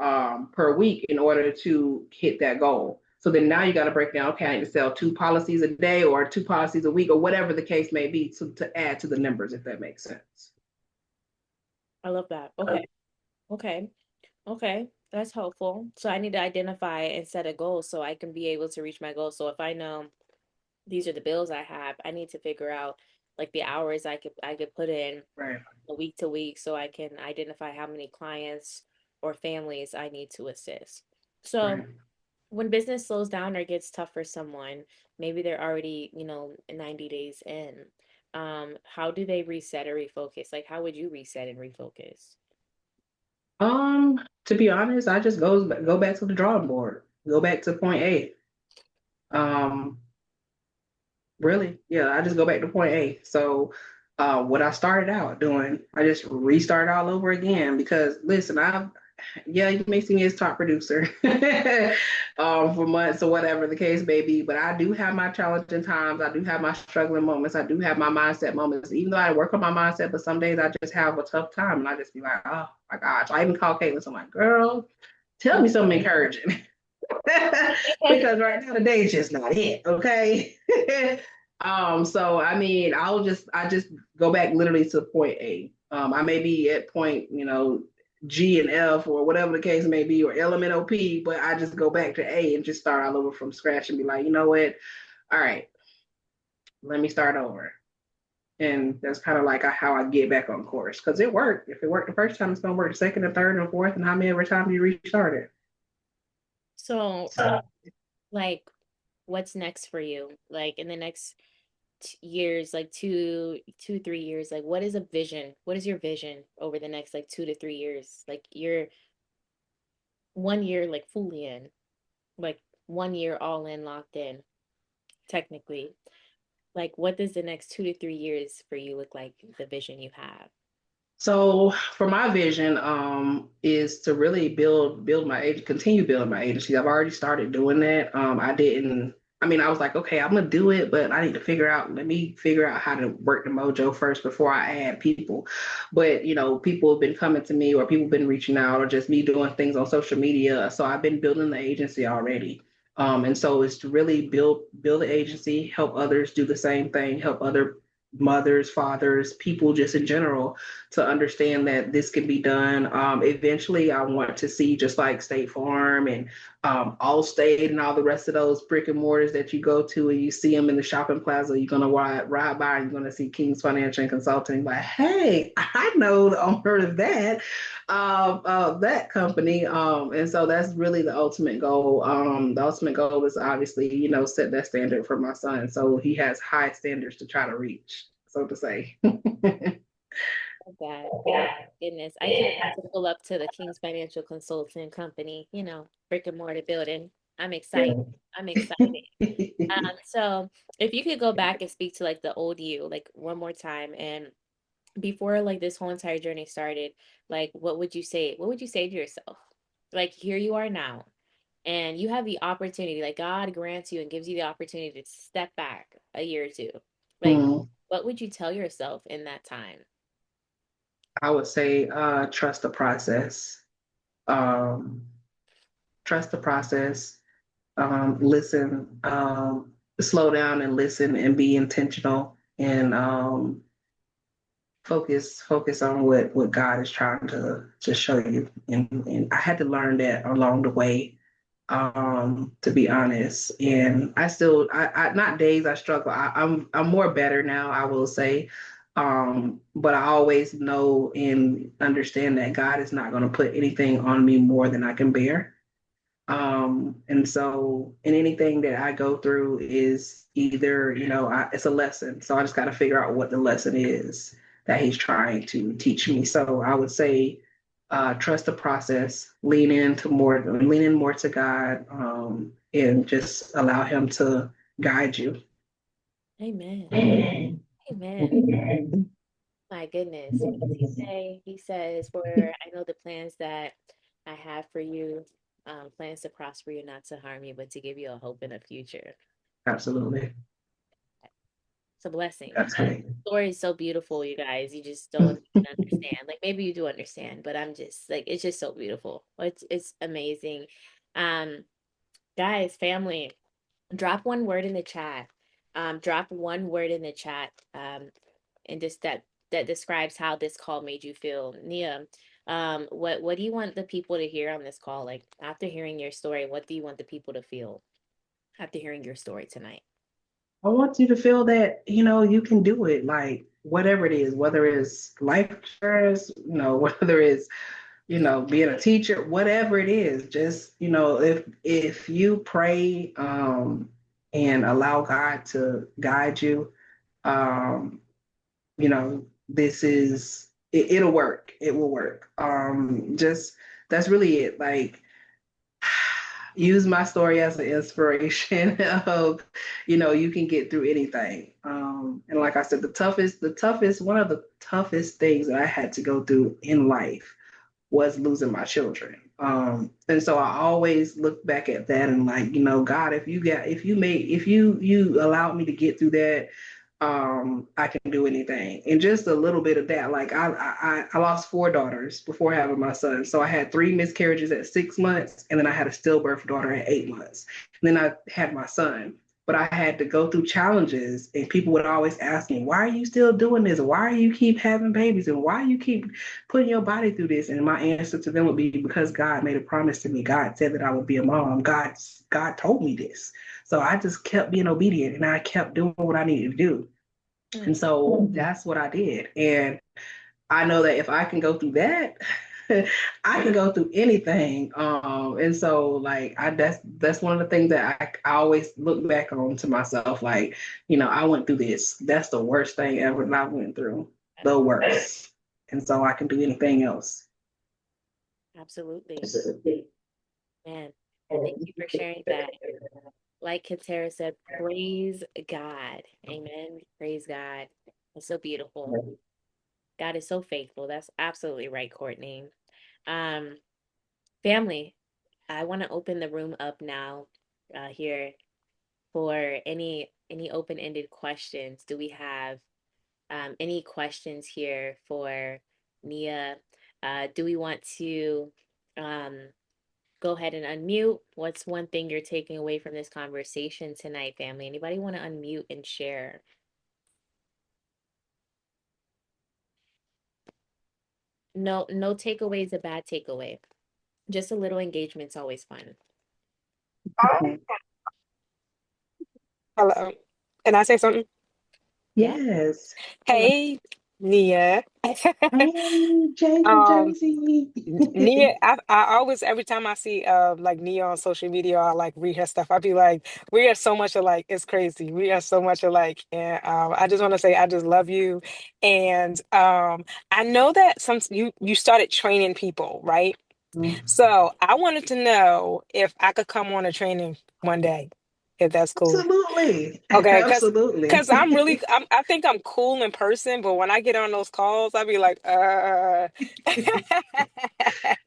week in order to hit that goal? So then now you got to break down. Okay, I need to sell 2 policies a day or 2 policies a week or whatever the case may be to add to the numbers, if that makes sense. I love that. Okay. Okay. Okay. That's helpful. So I need to identify and set a goal so I can be able to reach my goal. So if I know these are the bills I have, I need to figure out like the hours I could put in Right. a week to week so I can identify how many clients or families I need to assist. So Right. when business slows down or gets tough for someone, maybe they're already, 90 days in. How do they reset or refocus? Like how would you reset and refocus? To be honest, I just go back to the drawing board. Go back to point A. Um, really, yeah, I just go back to point A. So, what I started out doing, I just restart all over again because listen, yeah, you may see me as top producer for months or whatever the case may be, but I do have my challenging times. I do have my struggling moments. I do have my mindset moments. Even though I work on my mindset, but some days I just have a tough time and I just be like, oh my gosh. I even call Caitlin, so I'm like, girl, tell me something encouraging. Because right now the day's just not it, okay? So I mean, I just go back literally to point A. I may be at point, G and F or whatever the case may be, or element OP, but I just go back to A and just start all over from scratch and be like, you know what? All right, let me start over. And that's kind of like how I get back on course because it worked. If it worked the first time, it's gonna work the second and third and fourth, and how many every time you restart it. So, like, what's next for you? Like in the next years, like 3 years, like what is a vision? What is your vision over the next like 2 to 3 years? Like you're 1 year like fully in, like 1 year all in, locked in, technically. Like what does the next 2 to 3 years for you look like, the vision you have? So for my vision, is to really build my age, continue building my agency. I've already started doing that. I didn't. I mean, I was like, okay, I'm gonna do it, but I need to figure out. Let me figure out how to work the mojo first before I add people. But people have been coming to me, or people have been reaching out, or just me doing things on social media. So I've been building the agency already. And so it's to really build the agency, help others do the same thing, help other mothers, fathers, people just in general to understand that this can be done. Eventually, I want to see just like State Farm and Allstate and all the rest of those brick and mortars that you go to and you see them in the shopping plaza. You're gonna ride by and you're gonna see King's Financial and Consulting. Like, hey, I know the owner of that company. And so that's really the ultimate goal. The ultimate goal is obviously, set that standard for my son. So he has high standards to try to reach, so to say. Oh God. Oh goodness. I can't wait to pull up to the King's Financial Consulting Company, brick and mortar building. I'm excited. Yeah. I'm excited. So if you could go back and speak to like the old you, like one more time, and before like this whole entire journey started, like what would you say? What would you say to yourself? Like here you are now, and you have the opportunity, like God grants you and gives you the opportunity to step back a year or two. Like, Mm. what would you tell yourself in that time? I would say trust the process. Um, trust the process. Listen, slow down and listen and be intentional and focus on what God is trying to show you. And I had to learn that along the way, to be honest. And I still, I not days I struggle. I'm more better now, I will say. But I always know and understand that God is not going to put anything on me more than I can bear. And so, and anything that I go through is either, it's a lesson. So I just got to figure out what the lesson is that he's trying to teach me. So I would say, trust the process, lean in more to God, and just allow him to guide you. Amen. Amen. My goodness. What does he say? He says, "For I know the plans that I have for you, plans to prosper you, not to harm you, but to give you a hope and a future." Absolutely. It's a blessing. That's right. The story is so beautiful, you guys. You just don't even understand. Like maybe you do understand, but I'm just like it's just so beautiful. It's amazing. Um, guys, family, drop one word in the chat. Drop one word in the chat. And just that describes how this call made you feel. Nia, what do you want the people to hear on this call? Like after hearing your story, what do you want the people to feel after hearing your story tonight? I want you to feel that, you can do it. Like whatever it is, whether it's life insurance, whether it's being a teacher, whatever it is, just, if you pray, and allow God to guide you, um, it'll work. It will work. Just that's really it. Like use my story as an inspiration of, you can get through anything. And like I said, one of the toughest things that I had to go through in life was losing my children. And so I always look back at that and like, God, if you allowed me to get through that, I can do anything. And just a little bit of that, like I lost four daughters before having my son. So I had three miscarriages at 6 months, and then I had a stillbirth daughter at 8 months. And then I had my son. But I had to go through challenges, and people would always ask me, "Why are you still doing this? Why do you keep having babies? And why you keep putting your body through this?" And my answer to them would be because God made a promise to me. God said that I would be a mom. God told me this. So I just kept being obedient and I kept doing what I needed to do. Mm. And so that's what I did. And I know that if I can go through that, I can go through anything. And so like that's one of the things that I always look back on to myself, like, I went through this. That's the worst thing ever that I went through. The worst. And so I can do anything else. Absolutely. Man, thank you for sharing that. Like Katera said, praise God. Amen. Praise God. It's so beautiful. God is so faithful. That's absolutely right, Courtney. Um, family, I want to open the room up now, here for any open-ended questions. Do we have any questions here for Nia? Do we want to um, go ahead and unmute? What's one thing you're taking away from this conversation tonight, family? Anybody want to unmute and share? No, no takeaway is a bad takeaway. Just a little engagement's always fun. Hello. Can I say something? Yeah. Yes. Hello. Hey, Nia. Hey, Jamie, Um, Jersey. Nia, I always every time I see like Nia on social media, I like read her stuff. I be like, we are so much alike. It's crazy. We are so much alike. And I just want to say I just love you. And I know that you started training people, right? So I wanted to know if I could come on a training one day, if that's cool. Absolutely. Okay, Absolutely. cause I think I'm cool in person, but when I get on those calls, I be like,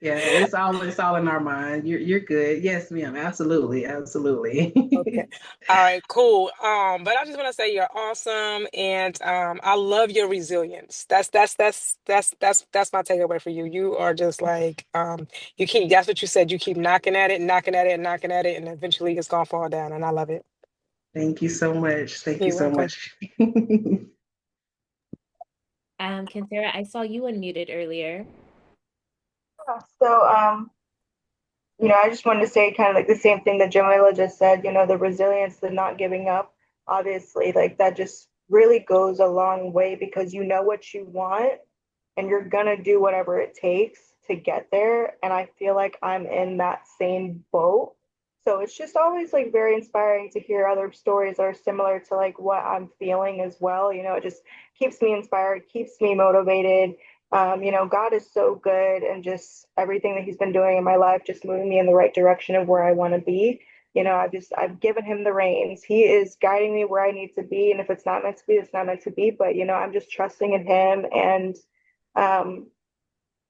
Yeah, it's all in our mind. You're good. Yes, ma'am. Absolutely. Absolutely. Okay. All right, cool. But I just want to say you're awesome and I love your resilience. That's my takeaway for you. You are just like you keep that's what you said, you keep knocking at it, knocking at it, knocking at it, and eventually it's gonna fall down. And I love it. Thank you so much. Thank you You're so welcome. much. Kinsara, I saw you unmuted earlier. Yeah, I just wanted to say kind of like the same thing that Jamila just said, the resilience, the not giving up, obviously, like that just really goes a long way because you know what you want and you're gonna do whatever it takes to get there. And I feel like I'm in that same boat. So it's just always like very inspiring to hear other stories that are similar to like what I'm feeling as well. It just keeps me inspired, keeps me motivated. God is so good and just everything that He's been doing in my life, just moving me in the right direction of where I want to be. I've given Him the reins. He is guiding me where I need to be. And if it's not meant to be, it's not meant to be. But I'm just trusting in Him and um,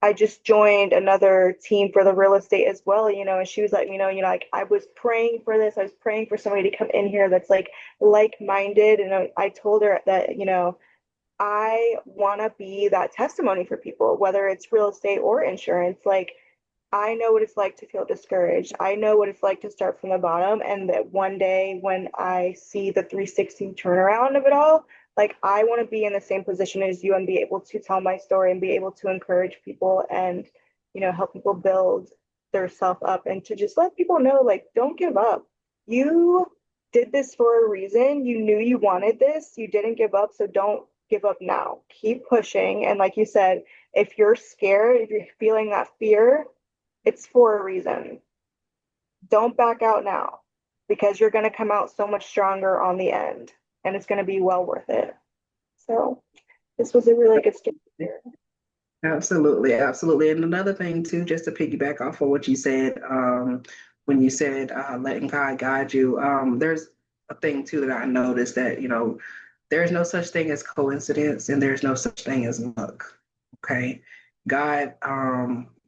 I just joined another team for the real estate as well, and she was letting me know, like I was praying for this. I was praying for somebody to come in here that's like-minded. And I told her that, I want to be that testimony for people, whether it's real estate or insurance. Like I know what it's like to feel discouraged. I know what it's like to start from the bottom. And that one day when I see the 360 turnaround of it all, like I want to be in the same position as you and be able to tell my story and be able to encourage people and, help people build their self up and to just let people know, like, don't give up. You did this for a reason. You knew you wanted this. You didn't give up. So don't give up now. Keep pushing. And like you said, if you're scared, if you're feeling that fear, it's for a reason. Don't back out now because you're going to come out so much stronger on the end and it's going to be well worth it. So, this was a really good story. Absolutely, absolutely. And another thing too, just to piggyback off of what you said, when you said letting God guide you, there's a thing too that I noticed that, there's no such thing as coincidence and there's no such thing as luck. Okay. God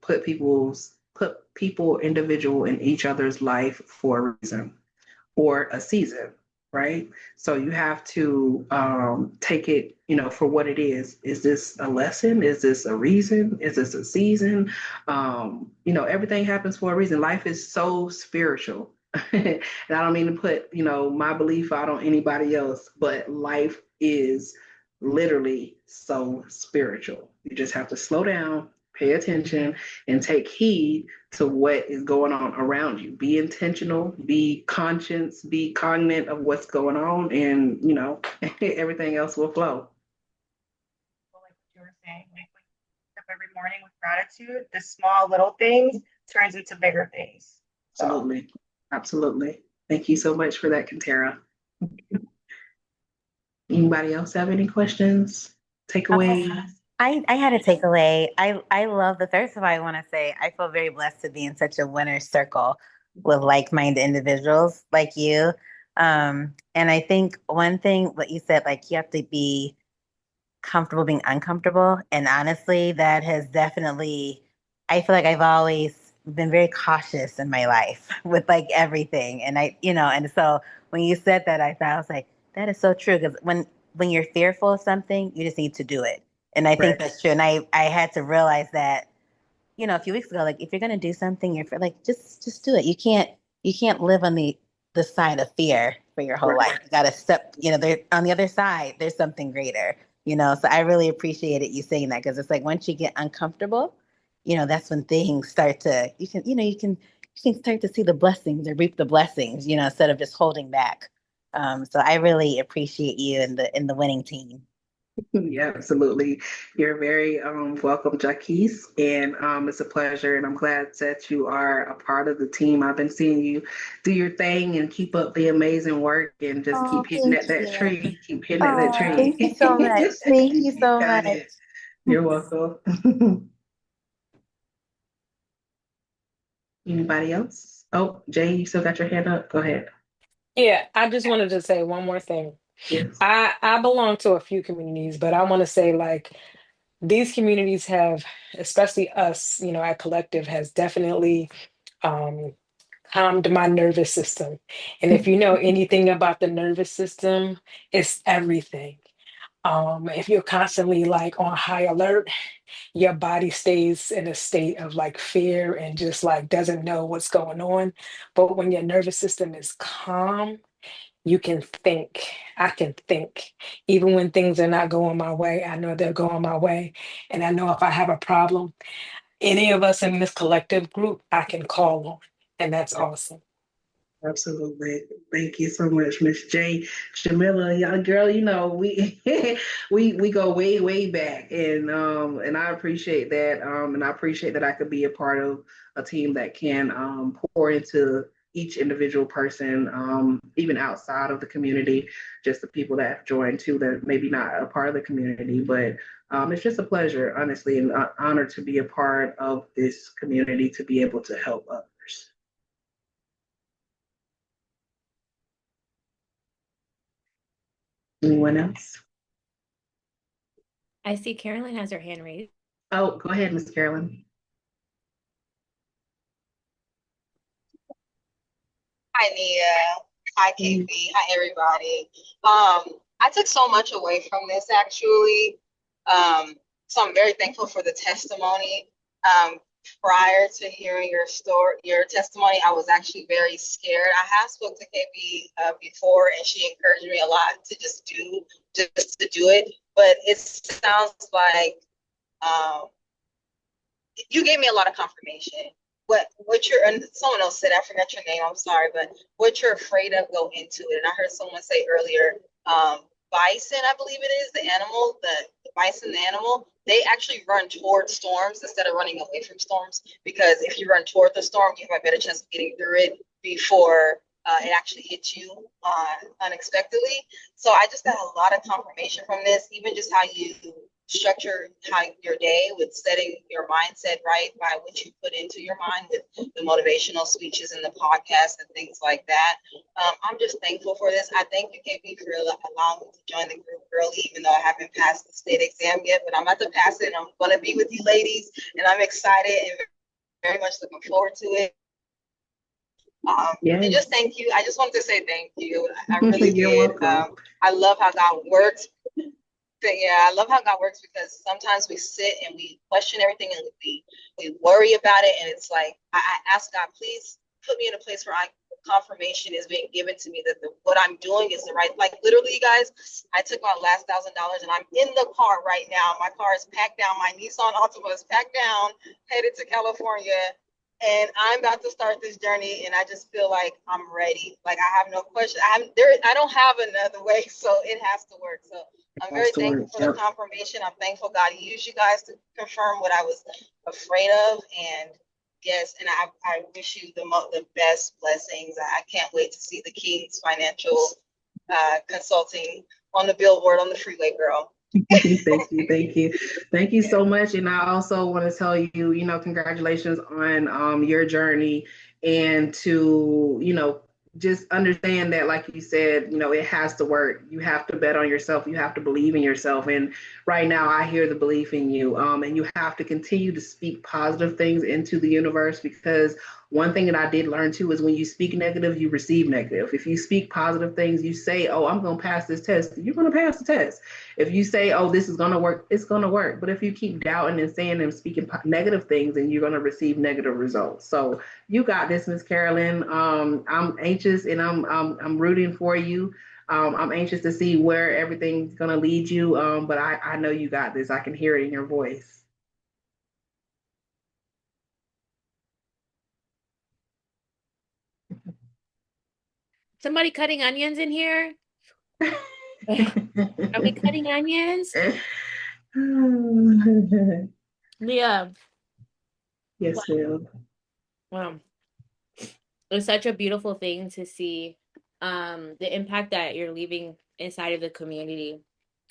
put people individual in each other's life for a reason or a season, right? So you have to take it, for what it is. Is this a lesson? Is this a reason? Is this a season? Everything happens for a reason. Life is so spiritual. And I don't mean to put, my belief out on anybody else, but life is literally so spiritual. You just have to slow down, pay attention, and take heed to what is going on around you. Be intentional, be conscious, be cognizant of what's going on, and everything else will flow. Like what you were saying, like when you wake up every morning with gratitude, the small little things turns into bigger things. So, Absolutely. Absolutely. Thank you so much for that, Kantara. Anybody else have any questions? Um, Takeaways? I had a takeaway. I love the first of all, I want to say I feel very blessed to be in such a winner's circle with like-minded individuals like you. And I think one thing what you said, like you have to be comfortable being uncomfortable. And honestly, that has definitely, I feel like I've always been very cautious in my life with like everything. And and so when you said that, I thought, I was like, that is so true. Because when you're fearful of something, you just need to do it. And I think Right. that's true. And I had to realize that a few weeks ago, like if you're gonna do something, like just do it. You can't live on the side of fear for your whole life. Right. You gotta step, there on the other side, there's something greater, So I really appreciated you saying that because it's like once you get uncomfortable, that's when things start to you can start to see the blessings or reap the blessings, instead of just holding back. So I really appreciate you in the winning team. Yeah, absolutely. You're very welcome, Jaquise, and it's a pleasure. And I'm glad that you are a part of the team. I've been seeing you do your thing and keep up the amazing work, and just Oh, keep hitting thank at that you. tree. Keep hitting at that Oh, tree. thank you so much. Thank you You so got much. it. You're welcome. Anybody else? Oh, Jay, you still got your hand up. Go ahead. Yeah, I just wanted to say one more thing. Yes. I belong to a few communities, but I want to say like these communities have, especially us, at Collective, has definitely um, calmed my nervous system. And if you know anything about the nervous system, it's everything. If you're constantly like on high alert, your body stays in a state of like fear and just like doesn't know what's going on. But when your nervous system is calm, you can think. I can think. Even when things are not going my way, I know they're going my way. And I know if I have a problem, any of us in this collective group, I can call on. And that's awesome. Absolutely. Thank you so much, Miss J. Jamila, y'all girl, we we go way, way back, and I appreciate that. And I appreciate that I could be a part of a team that can pour into each individual person, even outside of the community, just the people that have joined too, that maybe not a part of the community, but it's just a pleasure, honestly, and an honor to be a part of this community to be able to help others. Anyone else? I see Carolyn has her hand raised. Oh, go ahead, Miss Carolyn. Hi, Nia. Hi, Mm. KP. Hi, everybody. I took so much away from this actually. So I'm very thankful for the testimony. Prior to hearing your story, your testimony, I was actually very scared. I have spoke to KP before, and she encouraged me a lot to just to do it. But it sounds like um, you gave me a lot of confirmation. What you're and someone else said, I forgot your name, I'm sorry, but what you're afraid of, go into it. And I heard someone say earlier, bison, I believe it is, the bison, the animal, they actually run towards storms instead of running away from storms. Because if you run toward the storm, you have a better chance of getting through it before it actually hits you unexpectedly. So I just got a lot of confirmation from this, even just how you structure how your day with setting your mindset right by what you put into your mind with the motivational speeches and the podcast and things like that. I'm just thankful for this. I thank you, KP, for allowing me to join the group early, even though I haven't passed the state exam yet, but I'm about to pass it and I'm going to be with you ladies, and I'm excited and very much looking forward to it. And Yes. just thank you. I just wanted to say thank you. I really You're did. welcome. I love how God works. But yeah, I love how God works because sometimes we sit and we question everything and we worry about it. And it's like, I ask God, please put me in a place where confirmation is being given to me that what I'm doing is the right, like literally, you guys, I took my last $1,000 and I'm in the car right now. My car is packed down. My Nissan Altima is packed down, headed to California. And I'm about to start this journey, and I just feel like I'm ready. Like I have no question. I don't have another way, so it has to work. So I'm very thankful Afterwards. for the Yep. confirmation. I'm thankful God used you guys to confirm what I was afraid of. And yes, and I wish you the best blessings. I can't wait to see the King's Financial Consulting on the billboard on the freeway, girl. Thank you, thank you, thank you so much. And I also want to tell you, congratulations on your journey, and to just understand that, like you said, it has to work. You have to bet on yourself. You have to believe in yourself. And right now, I hear the belief in you. And you have to continue to speak positive things into the universe, because one thing that I did learn too is when you speak negative, you receive negative. If you speak positive things, you say, "Oh, I'm going to pass this test." You're going to pass the test. If you say, "Oh, this is going to work," it's going to work. But if you keep doubting and saying and speaking negative things, then you're going to receive negative results. So you got this, Miss Carolyn. I'm anxious, and I'm rooting for you. I'm anxious to see where everything's going to lead you. But I know you got this. I can hear it in your voice. Somebody cutting onions in here? Are we cutting onions? Leah, wow. Yes, ma'am. Wow. It's such a beautiful thing to see the impact that you're leaving inside of the community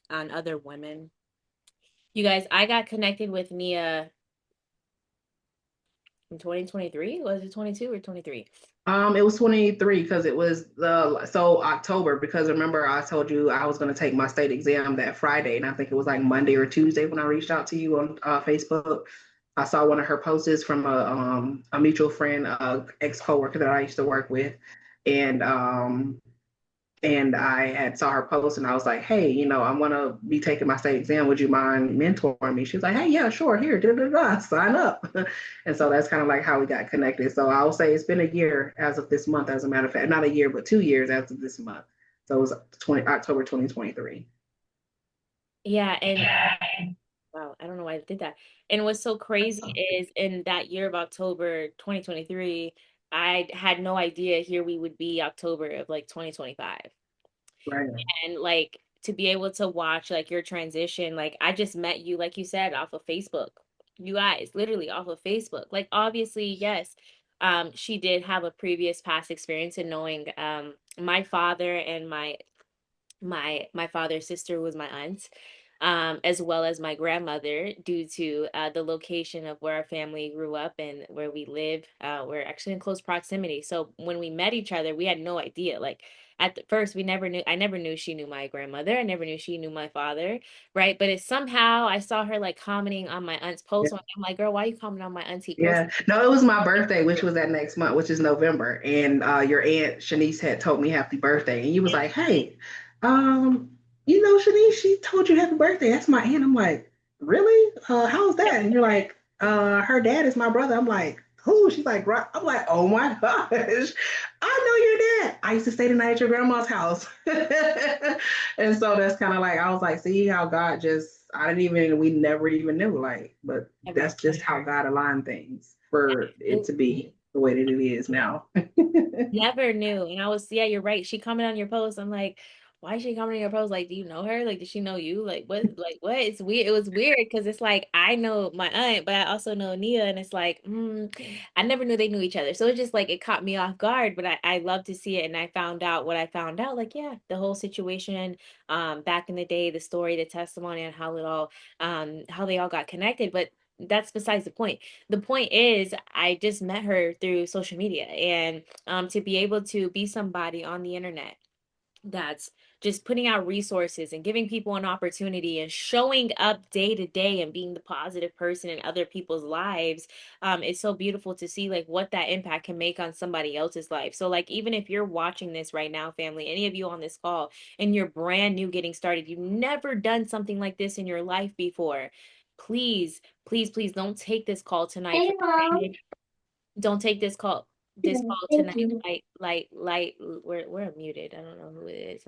on other women. You guys, I got connected with Nia In 2023? Was it 22 or 23? It was 23 because it was the so October because remember I told you I was going to take my state exam that Friday and I think it was like Monday or Tuesday when I reached out to you on Facebook. I saw one of her posts from a mutual friend, ex coworker that I used to work with, and I had saw her post and I was like, hey, I'm gonna be taking my state exam. Would you mind mentoring me? She was like, hey, yeah, sure, here, da, da, da, sign up. And so that's kind of like how we got connected. So I will say it's been a year as of this month, as a matter of fact, not a year, but 2 years as of this month. So it was October 2023. Yeah, and wow, I don't know why I did that. And what's so crazy is in that year of October 2023, I had no idea here we would be October of like 2025. Right. And like to be able to watch like your transition, like I just met you, like you said, off of Facebook. You guys, literally off of Facebook. Like obviously, yes, she did have a previous past experience in knowing my father and my father's sister was my aunt, as well as my grandmother, due to the location of where our family grew up and where we live. We're actually in close proximity. So when we met each other, we had no idea. Like at the first, we never knew. I never knew she knew my grandmother. I never knew she knew my father, right? But it's somehow I saw her like commenting on my aunt's post. I'm like, girl, why are you commenting on my auntie post? Yeah, no, it was my birthday, which was that next month, which is November. And your aunt Shanice had told me happy birthday, and you was like, "Hey, um, Shanice, she told you happy birthday. That's my aunt." I'm like, "Really? How's that?" And you're like, her dad is my brother." I'm like, "Who?" She's like, "Right." I'm like, "Oh my gosh, I know your dad. I used to stay the night at your grandma's house." And so that's kind of like I was like, "See how God just." I didn't even, we never even knew, like, but Ever. that's just how God aligned things for it to be the way that it is now. Never knew. And I was, yeah, you're right. She commented on your post. I'm like, why is she commenting on your post? Like, do you know her? Like, does she know you? Like what? It's weird. It was weird because it's like I know my aunt, but I also know Nia, and it's like, I never knew they knew each other. So it's just like it caught me off guard, but I love to see it. And I found out what I found out, like, yeah, the whole situation, back in the day, the story, the testimony, and how they all got connected. But that's besides the point. The point is I just met her through social media, and to be able to be somebody on the internet that's just putting out resources and giving people an opportunity and showing up day to day and being the positive person in other people's lives. It's so beautiful to see like what that impact can make on somebody else's life. So like even if you're watching this right now, family, any of you on this call, and you're brand new getting started, you've never done something like this in your life before, please, please, please don't take this call tonight Hey, for Mom. granted. Don't take this call Thank tonight you. like we're muted. I don't know who it is.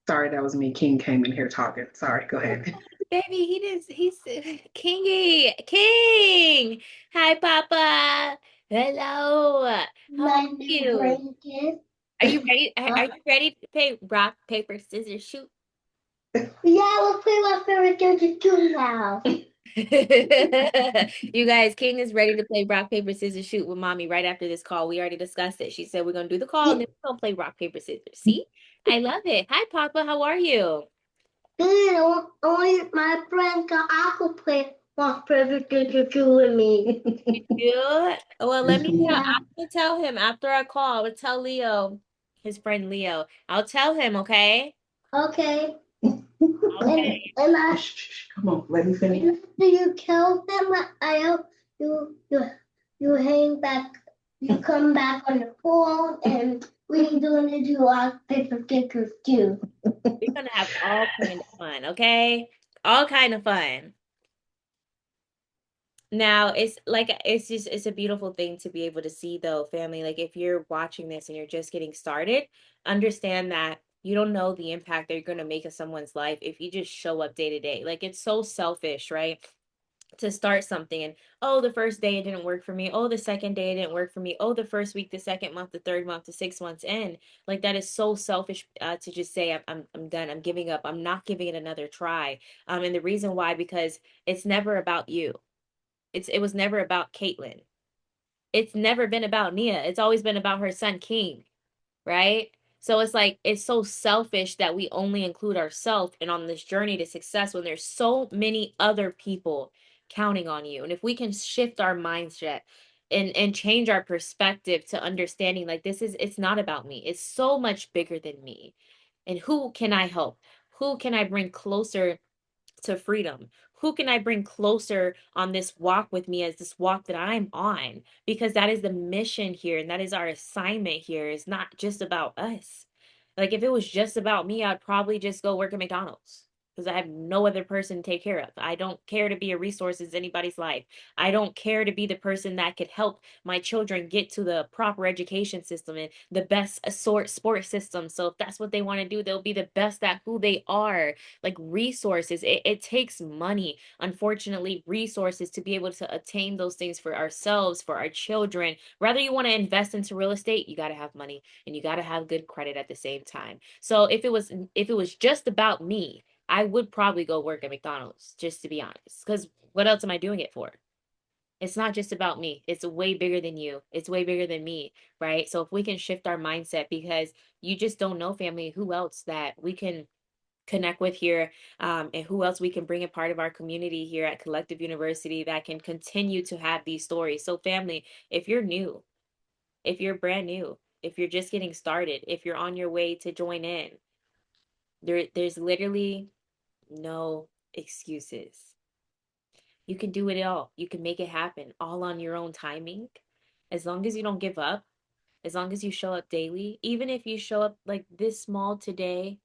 Sorry, that was me. King came in here talking. Sorry, go ahead. Baby, he's Kingy King. Hi, Papa. Hello. How are My new you? blanket. Are you ready? Are Huh? you ready to play rock, paper, scissors, shoot? Yeah, we'll play my favorite game too now. You guys, King is ready to play rock, paper, scissors, shoot with mommy right after this call. We already discussed it. She said we're gonna do the call and then we're gonna play rock, paper, scissors. See? I love it. Hi, Papa. How are you? Good. Only my friend can also play my favorite game too with me. You? Well, let me tell. Yeah. I'm gonna tell him after our call. I would tell Leo, his friend Leo. I'll tell him. Okay. Okay. Okay. And I Shh, shh, shh, come on, let me finish. after you kill them, I hope you hang back. You come back on the phone, and we're going to do rock paper stickers too. We're gonna have all kind of fun. Okay. All kind of fun. Now it's like it's a beautiful thing to be able to see though, family. Like if you're watching this and you're just getting started, understand that you don't know the impact that you're gonna make in someone's life if you just show up day to day. Like it's so selfish, right? To start something and oh, the first day it didn't work for me. Oh, the second day it didn't work for me. Oh, the first week, the second month, the third month, the 6 months in. Like that is so selfish, to just say I'm done. I'm giving up. I'm not giving it another try. And the reason why, because it's never about you. It was never about Caitlin. It's never been about Nia. It's always been about her son King, right? So it's like it's so selfish that we only include ourselves and on this journey to success when there's so many other people counting on you. And if we can shift our mindset and change our perspective to understanding like it's not about me. It's so much bigger than me. And who can I help? Who can I bring closer to freedom? Who can I bring closer on this walk with me as this walk that I'm on? Because that is the mission here and that is our assignment here. It's not just about us. Like if it was just about me, I'd probably just go work at McDonald's because I have no other person to take care of. I don't care to be a resource in anybody's life. I don't care to be the person that could help my children get to the proper education system and the best sport system. So if that's what they want to do, they'll be the best at who they are. Like resources, it takes money, unfortunately, resources to be able to attain those things for ourselves, for our children. Whether you want to invest into real estate, you got to have money and you got to have good credit at the same time. So if it was just about me, I would probably go work at McDonald's, just to be honest. Because what else am I doing it for? It's not just about me. It's way bigger than you. It's way bigger than me, right? So if we can shift our mindset, because you just don't know, family, who else that we can connect with here, and who else we can bring a part of our community here at Collective University that can continue to have these stories. So family, if you're new, if you're brand new, if you're just getting started, if you're on your way to join in, there's literally no excuses. You can do it all. You can make it happen all on your own timing. As long as you don't give up, as long as you show up daily, even if you show up like this small today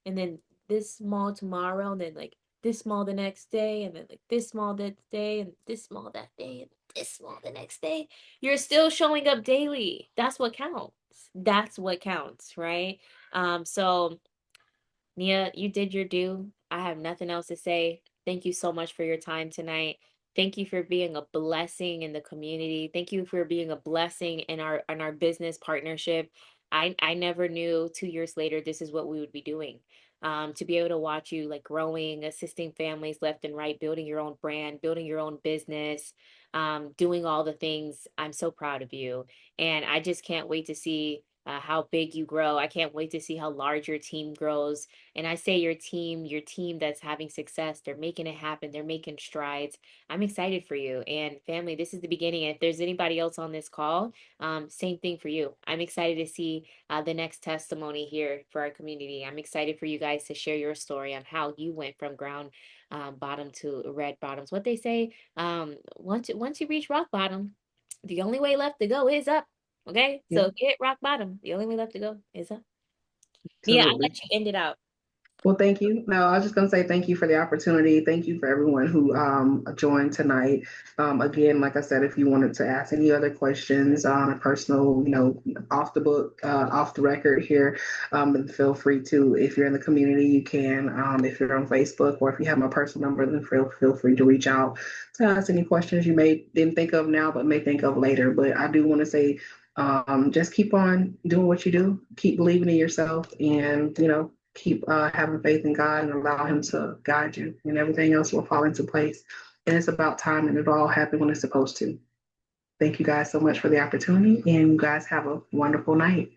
and then this small tomorrow and then like this small the next day and then like this small that day and this small that day and this small the next day, you're still showing up daily. That's what counts. That's what counts, right? So Nia, you did your due. I have nothing else to say. Thank you so much for your time tonight. Thank you for being a blessing in the community. Thank you for being a blessing in our business partnership. I never knew 2 years later this is what we would be doing. To be able to watch you like growing, assisting families left and right, building your own brand, building your own business, doing all the things. I'm so proud of you. And I just can't wait to see how big you grow. I can't wait to see how large your team grows. And I say your team that's having success, they're making it happen, they're making strides. I'm excited for you. And family, this is the beginning. If there's anybody else on this call, same thing for you. I'm excited to see the next testimony here for our community. I'm excited for you guys to share your story on how you went from ground bottom to red bottoms. What they say, once you reach rock bottom, the only way left to go is up. Okay, Yeah, so if you hit rock bottom, the only way left to go is up. Nia, I'll absolutely. let you end it out. Well, thank you. No, I was just going to say thank you for the opportunity. Thank you for everyone who joined tonight. Again, like I said, if you wanted to ask any other questions on a personal, off the book, off the record here, then feel free to. If you're in the community, you can. If you're on Facebook or if you have my personal number, then feel free to reach out to ask any questions you may didn't think of now, but may think of later. But I do want to say just keep on doing what you do, keep believing in yourself, and keep having faith in God and allow Him to guide you, and everything else will fall into place. And it's about time, and it'll all happen when it's supposed to. Thank you guys so much for the opportunity, and you guys have a wonderful night.